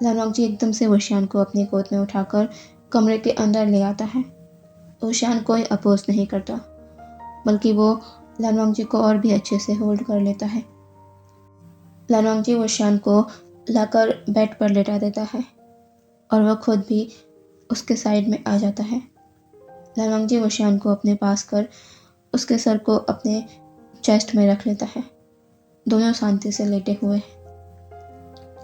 लालवांगजी एकदम से ओशियान को अपनी गोद में उठाकर कमरे के अंदर ले आता है। ओशियान कोई अपोज नहीं करता, बल्कि वो लालवांगजी को और भी अच्छे से होल्ड कर लेता है। लालवांगजी ओशियान को लाकर बेड पर लेटा देता है और वह खुद भी उसके साइड में आ जाता है। लालवांगजी ओशियान को अपने पास कर उसके सर को अपने चेस्ट में रख लेता है। दोनों शांति से लेटे हुए हैं।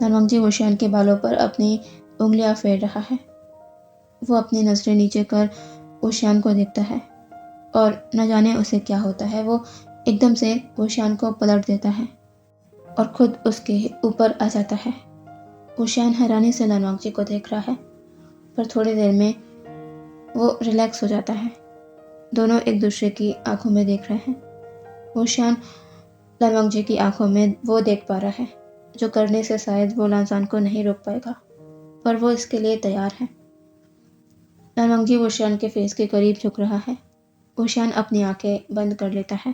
लालवांगजी ओशियान के बालों पर अपनी उंगलियां फेर रहा है। वो अपनी नजरें नीचे कर ओशियान को देखता है और न जाने उसे क्या होता है, वो एकदम से ओशियान को पलट देता है और खुद उसके ऊपर आ जाता है। ओशियान हैरानी से लालवांगजी को देख रहा है, पर थोड़ी देर में वो रिलैक्स हो जाता है। दोनों एक दूसरे की आंखों में देख रहे हैं। ओशियान लालवांगजी की आंखों में वो देख पा रहा है जो करने से शायद वो लांसान को नहीं रोक पाएगा, पर वो इसके लिए तैयार है। लालवांगजी ओशियान के फेस के करीब झुक रहा है। ओशियान अपनी आंखें बंद कर लेता है।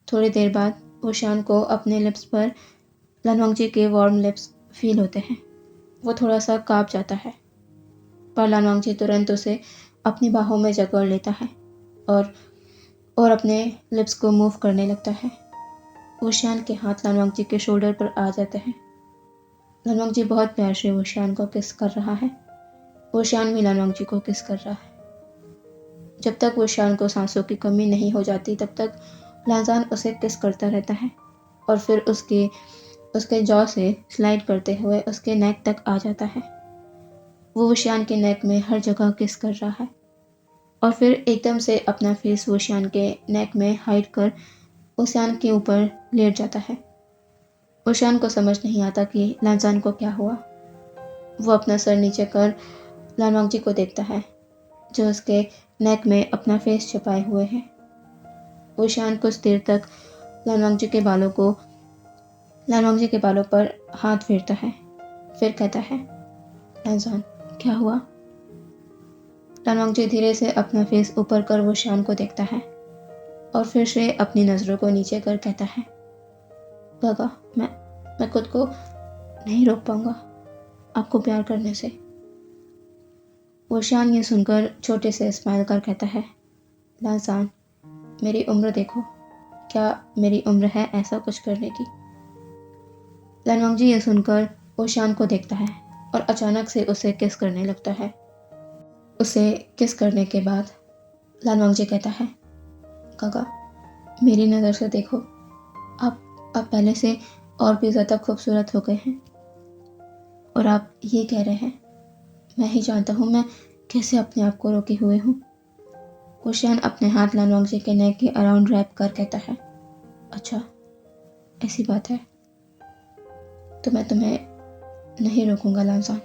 थोड़ी देर बाद ओशियान को अपने लिप्स पर लालवांगजी के वार्म लिप्स फील होते हैं। वो थोड़ा सा कांप जाता है, पर लालवांगजी तुरंत उसे अपनी बाहों में जकड़ लेता है और अपने लिप्स को मूव करने लगता है। ओशियान के हाथ लालवांगजी के शोल्डर पर आ जाते हैं लानवांग जी बहुत प्यार से वुशियान को किस कर रहा है। वुशियान भी लानवांग जी को किस कर रहा है। जब तक वुशियान को सांसों की कमी नहीं हो जाती तब तक लांजान उसे किस करता रहता है और फिर उसके जॉ से स्लाइड करते हुए उसके नेक तक आ जाता है। वो वुशियान के नेक में हर जगह किस कर रहा है और फिर एकदम से अपना फेस वुशियान के नेक में हाइड कर वुशियान के ऊपर लेट जाता है। वुशियान को समझ नहीं आता कि लांजान को क्या हुआ। वो अपना सर नीचे कर लानवांग जी को देखता है जो उसके नेक में अपना फेस छिपाए हुए है। वुशियान कुछ देर तक लानवांग जी के बालों पर हाथ फेरता है, फिर कहता है, लांजान क्या हुआ। लानवांग जी धीरे से अपना फेस ऊपर कर वुशियान को देखता है और फिर से अपनी नज़रों को नीचे कर कहता है, गागा मैं खुद को नहीं रोक पाऊंगा आपको प्यार करने से। वुशियान ये सुनकर छोटे से स्माइल कर कहता है, लांजान मेरी उम्र देखो, क्या मेरी उम्र है ऐसा कुछ करने की। लानवांग जी ये सुनकर वुशियान को देखता है और अचानक से उसे किस करने लगता है। उसे किस करने के बाद लानवांग जी कहता है, काका मेरी नज़र से देखो, आप पहले से और भी ज़्यादा खूबसूरत हो गए हैं और आप ये कह रहे हैं। मैं ही जानता हूँ मैं कैसे अपने आप को रोके हुए हूँ। वुशियान अपने हाथ लानवांग जी के नेक के अराउंड रैप कर कहता है, अच्छा ऐसी बात है तो मैं तुम्हें नहीं रोकूंगा लांजान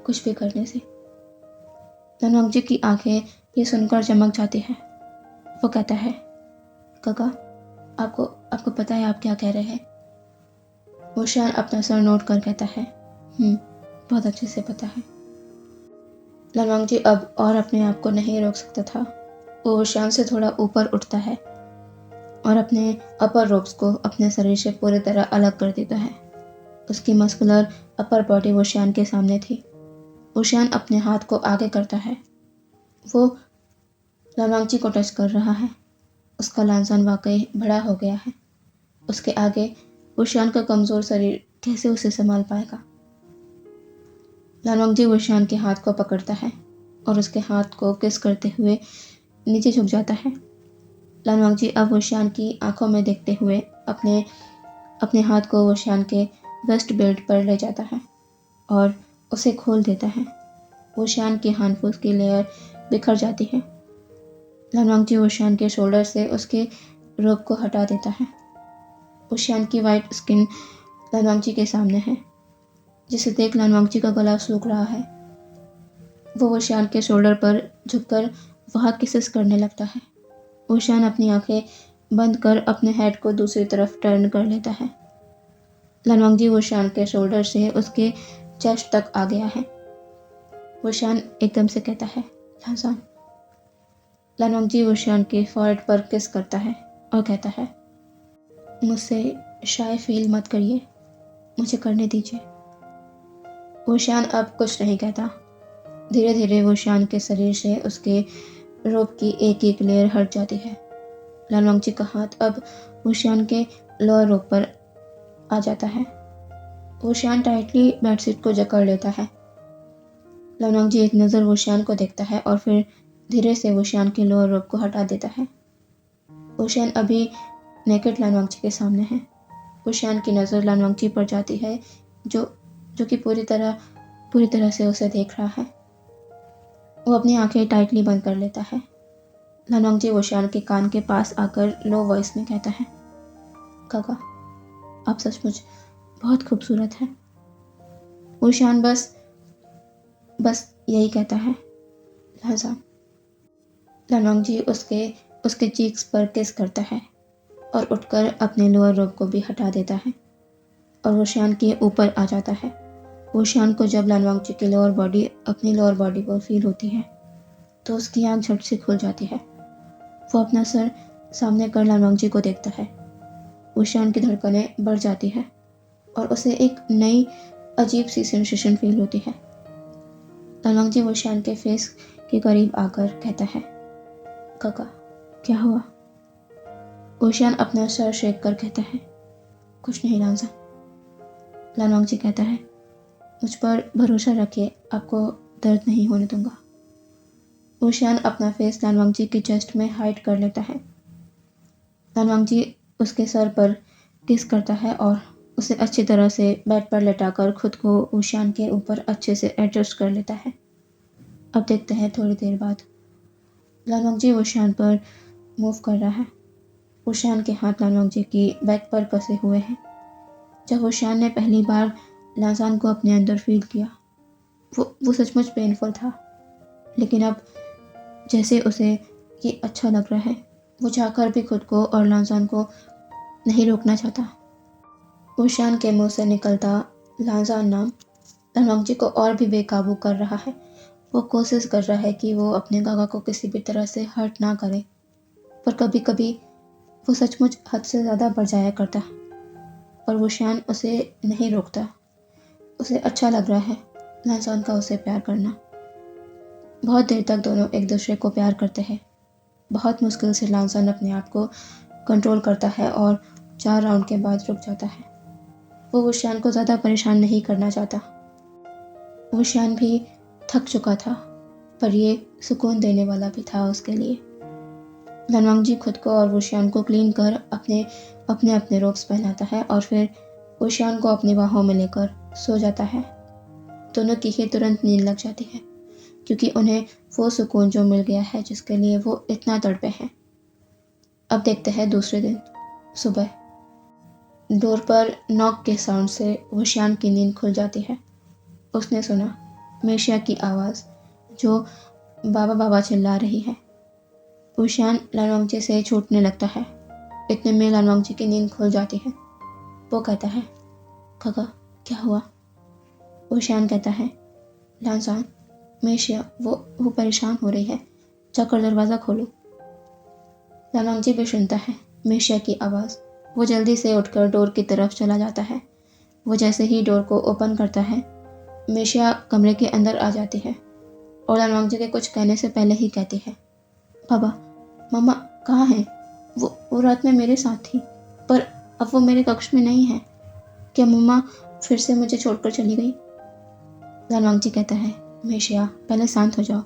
कुछ भी करने से। लानवांग जी की आंखें ये सुनकर चमक जाती है। वो कहता है, काका आपको पता है आप क्या कह रहे हैं। वुशियान अपना सर नोट कर कहता है, बहुत अच्छे से पता है। लानवांग जी अब और अपने आप को नहीं रोक सकता था। वो वुशियान से थोड़ा ऊपर उठता है और अपने अपर रोब्स को अपने शरीर से पूरी तरह अलग कर देता है। उसकी मस्कुलर अपर बॉडी वुशियान के सामने थी। वुशियान अपने हाथ को आगे करता है। वो लानवांग जी को टच कर रहा है। उसका लांजान वाकई बड़ा हो गया है। उसके आगे वुशियान का कमज़ोर शरीर कैसे उसे संभाल पाएगा। लानवांग जी वुशियान के हाथ को पकड़ता है और उसके हाथ को किस करते हुए नीचे झुक जाता है। लानवांग जी अब वुशियान की आंखों में देखते हुए अपने हाथ को वुशियान के वेस्ट बेल्ट पर ले जाता है और उसे खोल देता है। वुशियान की हानफूस की लेयर बिखर जाती है। लानवांग जी वुशियान के शोल्डर से उसके रोब को हटा देता है। वुशियान की वाइट स्किन लानवांग जी के सामने है, जिसे देख लानवांग जी का गला सूख रहा है। वो वुशियान के शोल्डर पर झुककर वहाँ किसेस करने लगता है। वुशियान अपनी आंखें बंद कर अपने हेड को दूसरी तरफ टर्न कर लेता है। लानवांग जी वुशियान के शोल्डर से उसके चेस्ट तक आ गया है। वुशियान एकदम से कहता है, लांजान। लानवांग जी वुशियान के फॉरहेड पर किस करता है और कहता है, मुझसे शाय फील मत करिए, मुझे करने दीजिए। वुशियान अब कुछ नहीं कहता। धीरे धीरे वुशियान के शरीर से उसके रोब की एक एक लेयर हट जाती है। लानवांग जी का हाथ अब वुशियान के लोअर रोब पर आ जाता है। वुशियान टाइटली बेडशीट को जकड़ लेता है। लानवांग जी एक नज़र वुशियान को देखता है और फिर धीरे से वुशियान के लोअर रोब को हटा देता है। वुशियान अभी नेकेड लानवांग जी के सामने है। वुशियान की नज़र लानवांग जी पर जाती है जो कि पूरी तरह से उसे देख रहा है। वो अपनी आंखें टाइटली बंद कर लेता है। लानवांग जी वुशियान के कान के पास आकर लो वॉइस में कहता है, काका आप सचमुच बहुत खूबसूरत हैं। वुशियान बस यही कहता है, लांजान। लानवांग जी उसके चीक्स पर किस करता है और उठकर अपने लोअर रोब को भी हटा देता है और वुशियान के ऊपर आ जाता है। वुशियान को जब लानवांग जी की अपनी लोअर बॉडी पर फील होती है तो उसकी आंख झट से खुल जाती है। वो अपना सर सामने कर लानवांग जी को देखता है। वुशियान की धड़कनें बढ़ जाती है और उसे एक नई अजीब सी सेंसेशन फील होती है। लानवांग जी वुशियान के फेस के करीब आकर कहता है, काका क्या हुआ। वुशियान अपना सर शेक कर कहता है, कुछ नहीं लांजान। लानवांग जी कहता है, मुझ पर भरोसा रखिए, आपको दर्द नहीं होने दूंगा। ऊशियान अपना फेस लानवांगजी की चेस्ट में हाइड कर लेता है। लानवांगजी उसके सर पर किस करता है और उसे अच्छी तरह से बेड पर लेटाकर खुद को ऊशियान के ऊपर अच्छे से एडजस्ट कर लेता है। अब देखते हैं थोड़ी देर बाद लानवांगजी ऊशियान पर मूव कर रहा है। ऊशियान के हाथ लानवांगजी की बैक पर कसे हुए हैं। जब ऊशियान ने पहली बार लांजान को अपने अंदर फील किया, वो सचमुच पेनफुल था, लेकिन अब जैसे उसे ये अच्छा लग रहा है, वो चाहकर भी खुद को और लांजान को नहीं रोकना चाहता। ऊशियान के मुंह से निकलता लांजान नाम लानवांगजी को और भी बेकाबू कर रहा है। वो कोशिश कर रहा है कि वो अपने काका को किसी भी तरह से हर्ट ना करे, पर कभी कभी वो सचमुच हद से ज़्यादा बढ़ जाया करता और ऊशियान उसे नहीं रोकता। उसे अच्छा लग रहा है लांजान का उसे प्यार करना। बहुत देर तक दोनों एक दूसरे को प्यार करते हैं। बहुत मुश्किल से लांजान अपने आप को कंट्रोल करता है और 4 राउंड के बाद रुक जाता है। वो ऊशियान को ज़्यादा परेशान नहीं करना चाहता। ऊशियान भी थक चुका था, पर ये सुकून देने वाला भी था उसके लिए। लानवांगजी खुद को और ऊशियान को क्लीन कर अपने अपने रोब्स पहनाता है और फिर ऊशियान को अपनी बाहों में लेकर सो जाता है। दोनों की ही तुरंत नींद लग जाती है, क्योंकि उन्हें वो सुकून जो मिल गया है जिसके लिए वो इतना तड़पे हैं। अब देखते हैं दूसरे दिन सुबह। डोर पर नॉक के साउंड से ऊशियान की नींद खुल जाती है। उसने सुना मेशिया की आवाज़ जो बाबा बाबा चिल्ला रही है। ऊशियान लानवांगजी से छूटने लगता है। इतने में लानवांगजी की नींद खुल जाती है। वो कहता है, काका क्या हुआ? ऊशियान कहता है, लांजान, मेशिया वो परेशान हो रही है, जाकर दरवाज़ा खोलो। लानवांगजी भी सुनता है मेशिया की आवाज़। वो जल्दी से उठकर डोर की तरफ चला जाता है। वो जैसे ही डोर को ओपन करता है, मेशिया कमरे के अंदर आ जाती है और लानवांगजी के कुछ कहने से पहले ही कहती है, बाबा, मम्मा कहाँ हैं? वो रात में मेरे साथ थी, पर अब वो मेरे कक्ष में नहीं है। क्या मम्मा फिर से मुझे छोड़कर चली गई? लानवांगजी कहता है, मेशिया पहले शांत हो जाओ।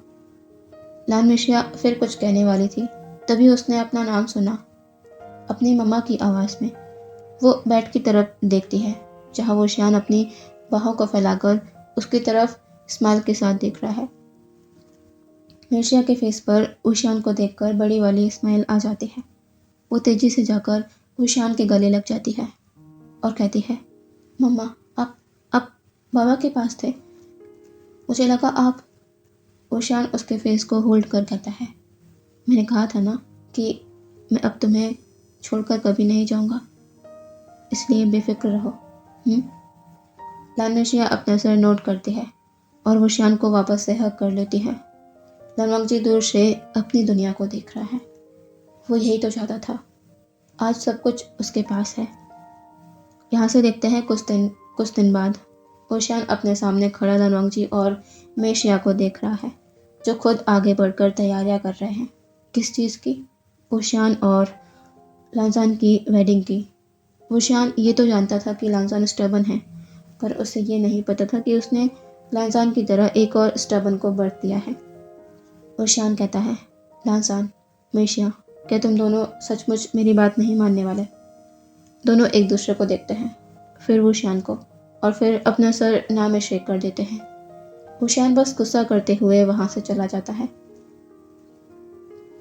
लान मेशिया फिर कुछ कहने वाली थी, तभी उसने अपना नाम सुना, अपनी मम्मा की आवाज़ में। वो बेड की तरफ देखती है, जहाँ ऊशियान अपनी बाहों को फैलाकर उसकी तरफ स्माइल के साथ देख रहा है। मेशिया के फेस पर ऊशियान को देखकर बड़ी वाली स्माइल आ जाती है। वो तेजी से जाकर ऊशियान के गले लग जाती है और कहती है, मम्मा आप बाबा के पास थे, मुझे लगा आप। ऊशियान उसके फेस को होल्ड कर कहता है, मैंने कहा था ना कि मैं अब तुम्हें छोड़कर कभी नहीं जाऊंगा, इसलिए बेफिक्र रहो। लानमेशिया अपना सर नोट करती है और ऊशियान को वापस से हक कर लेती है। लानवांगजी दूर से अपनी दुनिया को देख रहा है। वो यही तो चाहता था, आज सब कुछ उसके पास है। यहाँ से देखते हैं कुछ दिन बाद ऊशियान अपने सामने खड़ा लानवांगजी और मेशिया को देख रहा है, जो खुद आगे बढ़कर तैयारियां कर रहे हैं। किस चीज़ की? ऊशियान और लांजान की वेडिंग की। ऊशियान ये तो जानता था कि लांजान स्टबन है, पर उसे ये नहीं पता था कि उसने लांजान की तरह एक और स्टबन को बर्थ दिया है। ऊशियान कहता है, लांजान, मेशिया, क्या तुम दोनों सचमुच मेरी बात नहीं मानने वाले? दोनों एक दूसरे को देखते हैं, फिर ऊशियान को, और फिर अपना सर ना में शेक कर देते हैं। ऊशियान बस गुस्सा करते हुए वहाँ से चला जाता है।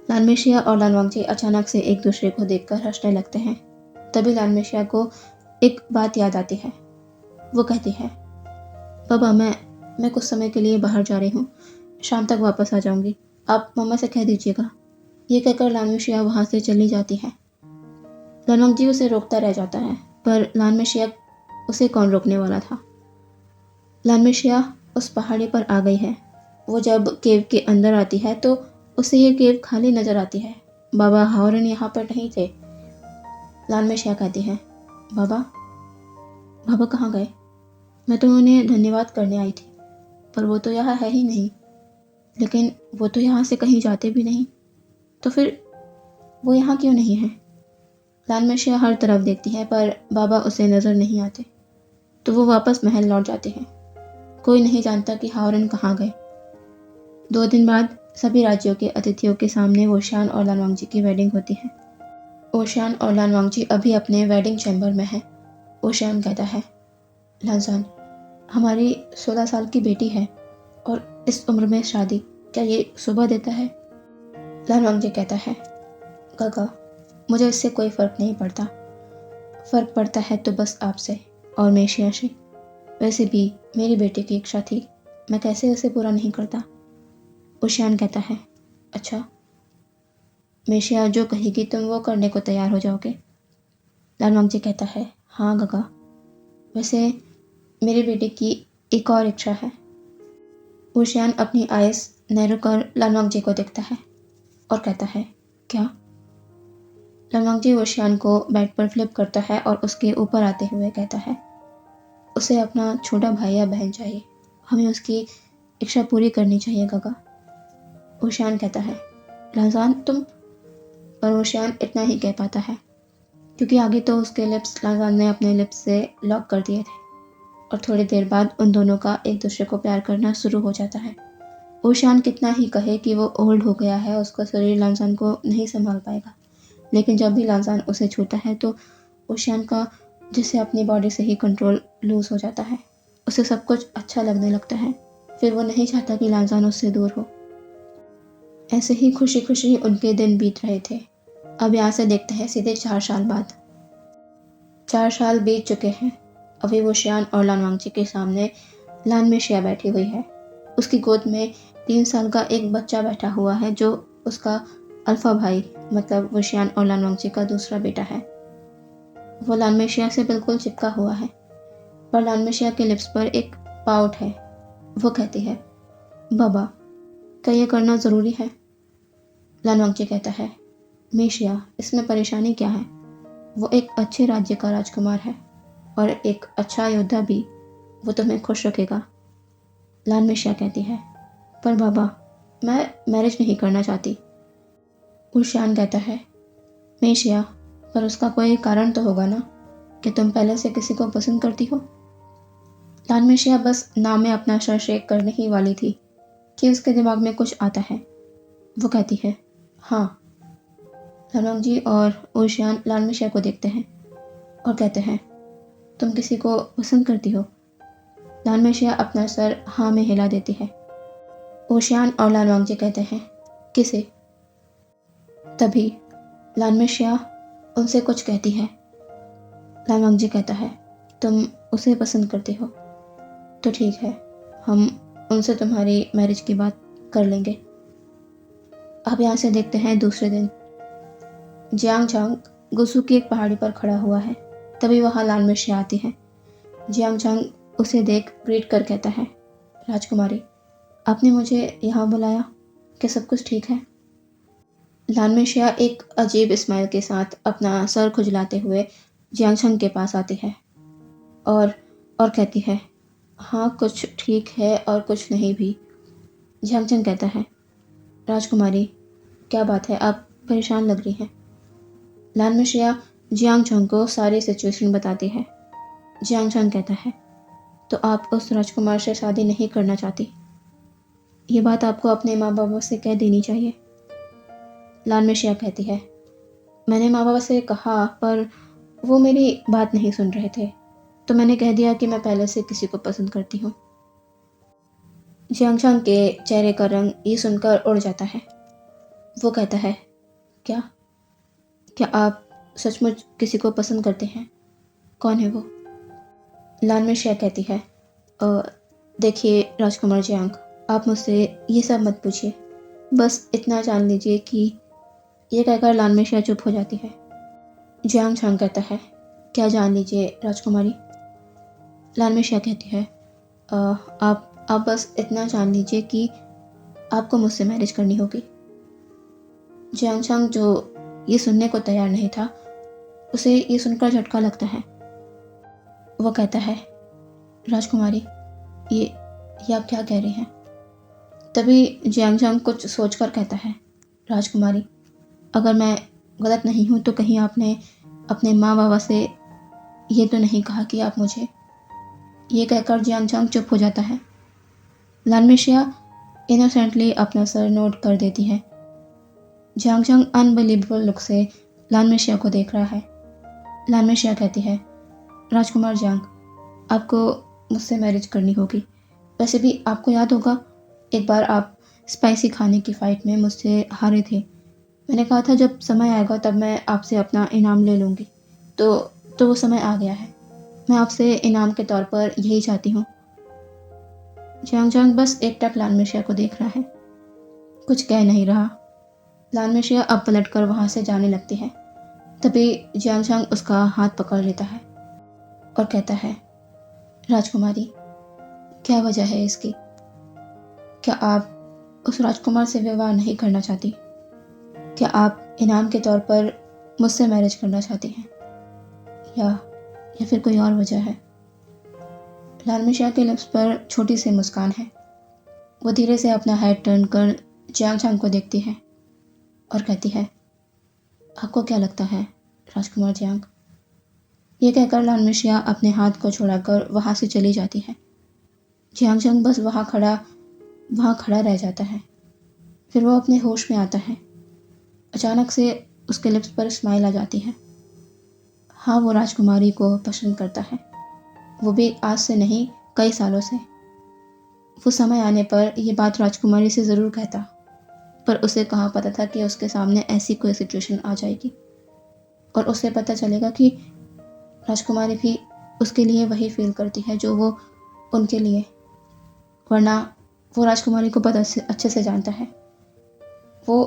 लानमेशिया और लानवांगजी अचानक से एक दूसरे को देखकर हंसने लगते हैं। तभी लानमेशिया को एक बात याद आती है। वो कहती है, बाबा, मैं कुछ समय के लिए बाहर जा रही हूँ, शाम तक वापस आ जाऊंगी, आप मम्मा से कह दीजिएगा। ये कहकर लानमेशिया वहाँ से चली जाती है। लानवांगजी उसे रोकता रह जाता है, पर लानमेशिया उसे कौन रोकने वाला था। लानमेशिया उस पहाड़ी पर आ गई है। वो जब केव के अंदर आती है तो उसे ये केव खाली नजर आती है। बाबा हाओरेन यहाँ पर नहीं थे। लानमेशिया कहती है, बाबा कहाँ गए? मैं तो उन्हें धन्यवाद करने आई थी, पर वो तो यहाँ है ही नहीं। लेकिन वो तो यहाँ से कहीं जाते भी नहीं, तो फिर वो यहाँ क्यों नहीं है? लानमेशिया हर तरफ देखती है, पर बाबा उसे नज़र नहीं आते, तो वो वापस महल लौट जाती है। कोई नहीं जानता कि हाओरेन कहाँ गए। 2 दिन बाद सभी राज्यों के अतिथियों के सामने ओशियान और लानवांगजी की वेडिंग होती है। ओशियान और लानवांगजी अभी अपने वेडिंग चैम्बर में हैं। ओशियान कहता है, लानजान, हमारी 16 साल की बेटी है और इस उम्र में शादी, क्या ये शोभा देता है? लानवांगजी कहता है, काका, मुझे इससे कोई फ़र्क नहीं पड़ता। फ़र्क पड़ता है तो बस आपसे और मेशिया से। वैसे भी मेरी बेटी की इच्छा थी, मैं कैसे उसे पूरा नहीं करता। ओशियान कहता है, अच्छा, मेशिया जो कहेगी तुम वो करने को तैयार हो जाओगे? लानवांगजी कहता है, हाँ काका, वैसे मेरी बेटी की एक और इच्छा है। ओशियान अपनी आइस नैरो कर लानवांगजी को देखता है और कहता है, क्या? लानवांगजी ओशियान को बेड पर फ्लिप करता है और उसके ऊपर आते हुए कहता है, उसे अपना छोटा भाई या बहन चाहिए, हमें उसकी इच्छा पूरी करनी चाहिए काका। ओशियान कहता है, लानजान तुम। पर ओशियान इतना ही कह पाता है क्योंकि आगे तो उसके लिप्स लानजान ने अपने लिप्स से लॉक कर दिए थे और थोड़ी देर बाद उन दोनों का एक दूसरे को प्यार करना शुरू हो जाता है। ओशियान कितना ही कहे कि वो ओल्ड हो गया है, उसका शरीर लानजान को नहीं संभाल पाएगा, लेकिन जब भी लानजान उसे छूता है तो ओशियान का जिसे अपनी बॉडी से ही कंट्रोल लूज हो जाता है। उसे सब कुछ अच्छा लगने लगता है। फिर वो नहीं चाहता कि लानजान उससे दूर हो। ऐसे ही खुशी खुशी उनके दिन बीत रहे थे। अब यहाँ से देखते हैं सीधे 4 साल बाद। 4 साल बीत चुके हैं। अभी ओशियान और लानवांगजी के सामने लानमेशिया बैठी हुई है। उसकी गोद में 3 साल का एक बच्चा बैठा हुआ है जो उसका अल्फा भाई मतलब ओशियान और लानवांगजी का दूसरा बेटा है। वो लानमेशिया से बिल्कुल चिपका हुआ है, पर लानमेशिया के लिप्स पर एक पाउट है। वो कहती है, बाबा, क्या ये करना ज़रूरी है? लानवांगजी कहता है, मेशिया, इसमें परेशानी क्या है? वो एक अच्छे राज्य का राजकुमार है और एक अच्छा योद्धा भी। वो तुम्हें खुश रखेगा। लानमेशिया कहती है, पर बाबा, मैं मैरिज नहीं करना चाहती। ओशियान कहता है, मेशिया, पर उसका कोई कारण तो होगा ना कि तुम पहले से किसी को पसंद करती हो। लानमेशिया बस नाम में अपना सर शेक करने ही वाली थी कि उसके दिमाग में कुछ आता है। वो कहती है, हाँ। लानवांगजी और ओशियान लानमेशिया को देखते हैं और कहते हैं, तुम किसी को पसंद करती हो? लानमेशिया अपना सर हाँ में हिला देती है। ओशियान और लानवांगजी कहते हैं, किसे? तभी लानमेशिया उनसे कुछ कहती है। लानवांगजी कहता है, तुम उसे पसंद करती हो? तो ठीक है, हम उनसे तुम्हारी मैरिज की बात कर लेंगे। अब यहाँ से देखते हैं दूसरे दिन। जियांग झांग गुसू की एक पहाड़ी पर खड़ा हुआ है। तभी वहाँ लानमेशिया आती है। जियांग झांग उसे देख ग्रीट कर कहता है, राजकुमारी, आपने मुझे यहाँ बुलाया, क्या सब कुछ ठीक है? लानमेशिया एक अजीब स्माइल के साथ अपना सर खुजलाते हुए जियांग झांग के पास आती है और कहती है, हाँ, कुछ ठीक है और कुछ नहीं भी। जियांग झांग कहता है, राजकुमारी, क्या बात है, आप परेशान लग रही हैं। लानमेशिया जियांग झांग को सारी सिचुएशन बताती है। जियांग झांग कहता है, तो आप उस राजकुमार से शादी नहीं करना चाहती? ये बात आपको अपने माँ बाबा से कह देनी चाहिए। लानमेशिया कहती है, मैंने माँ बाबा से कहा पर वो मेरी बात नहीं सुन रहे थे, तो मैंने कह दिया कि मैं पहले से किसी को पसंद करती हूँ। जियांग झांग के चेहरे का रंग ये सुनकर उड़ जाता है। वो कहता है, क्या क्या आप सचमुच किसी को पसंद करते हैं? कौन है वो? लानमेशिया कहती है, देखिए राजकुमार जियांग, आप मुझसे ये सब मत पूछिए, बस इतना जान लीजिए कि ये कहकर लानमेशिया चुप हो जाती है। जियांग झांग कहता है, क्या जान लीजिए राजकुमारी? लानमेशिया कहती है, आप बस इतना जान लीजिए कि आपको मुझसे मैरिज करनी होगी। जियांग झांग जो ये सुनने को तैयार नहीं था, उसे ये सुनकर झटका लगता है। वो कहता है, राजकुमारी, ये आप क्या कह रही हैं? तभी जियांग झांग कुछ सोचकर कहता है, राजकुमारी, अगर मैं गलत नहीं हूँ तो कहीं आपने अपने माँ बाबा से ये तो नहीं कहा कि आप मुझे? ये कहकर जियांग झांग चुप हो जाता है। लानमिशिया इनोसेंटली अपना सर नोट कर देती है। जियांग चंग अनबिलीवेबल लुक से लानमिशिया को देख रहा है। लानमिशिया कहती है, राजकुमार जियांग, आपको मुझसे मैरिज करनी होगी। वैसे भी आपको याद होगा, एक बार आप स्पाइसी खाने की फ़ाइट में मुझसे हारे थे। मैंने कहा था जब समय आएगा तब मैं आपसे अपना इनाम ले लूँगी। तो वो समय आ गया है। मैं आपसे इनाम के तौर पर यही चाहती हूँ। जियांग चंग बस एकटक लानमिशिया को देख रहा है, कुछ कह नहीं रहा। लानमिशिया अब पलटकर वहाँ से जाने लगती है। तभी जियांग चंग उसका हाथ पकड़ लेता है और कहता है, राजकुमारी, क्या वजह है इसकी? क्या आप उस राजकुमार से विवाह नहीं करना चाहती? क्या आप इनाम के तौर पर मुझसे मैरिज करना चाहती हैं? या फिर कोई और वजह है? लानमिशिया के लिप्स पर छोटी सी मुस्कान है। वो धीरे से अपना हेड टर्न कर जियांग चंग को देखती है और कहती है, आपको क्या लगता है राजकुमार जियांग? ये कहकर लानमिशिया अपने हाथ को छुड़ाकर वहाँ से चली जाती है। जियांग चंग बस वहाँ खड़ा रह जाता है। फिर वो अपने होश में आता है। अचानक से उसके लिप्स पर स्माइल आ जाती है। हाँ, वो राजकुमारी को पसंद करता है, वो भी आज से नहीं, कई सालों से। वो समय आने पर ये बात राजकुमारी से ज़रूर कहता, पर उसे कहाँ पता था कि उसके सामने ऐसी कोई सिचुएशन आ जाएगी और उसे पता चलेगा कि राजकुमारी भी उसके लिए वही फील करती है जो वो उनके लिए। वरना वो राजकुमारी को बहुत अच्छे से जानता है। वो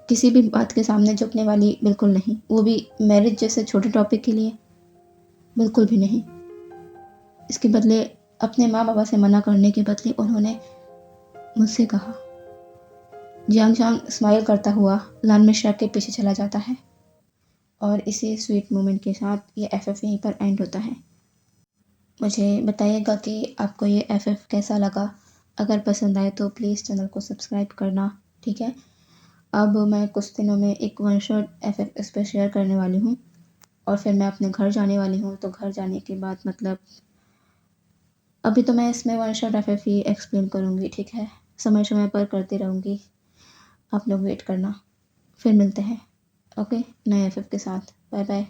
किसी भी बात के सामने झुकने वाली बिल्कुल नहीं, वो भी मैरिज जैसे छोटे टॉपिक के लिए बिल्कुल भी नहीं। इसके बदले अपने माँ बाबा से मना करने के बदले उन्होंने मुझसे कहा। जियांग चंग स्माइल करता हुआ लानमिशिया के पीछे चला जाता है और इसी स्वीट मोमेंट के साथ ये FF यहीं पर एंड होता है। मुझे बताइएगा कि आपको ये FF कैसा लगा। अगर पसंद आए तो प्लीज़ चैनल को सब्सक्राइब करना, ठीक है। अब मैं कुछ दिनों में एक वन शॉट FF इस पर शेयर करने वाली हूँ और फिर मैं अपने घर जाने वाली हूँ। तो घर जाने के बाद मतलब अभी तो मैं इसमें वन शॉट FF ही एक्सप्लेन करूँगी, ठीक है। समय समय पर करती रहूँगी, आप लोग वेट करना। फिर मिलते हैं, ओके, नए FF के साथ। Bye bye.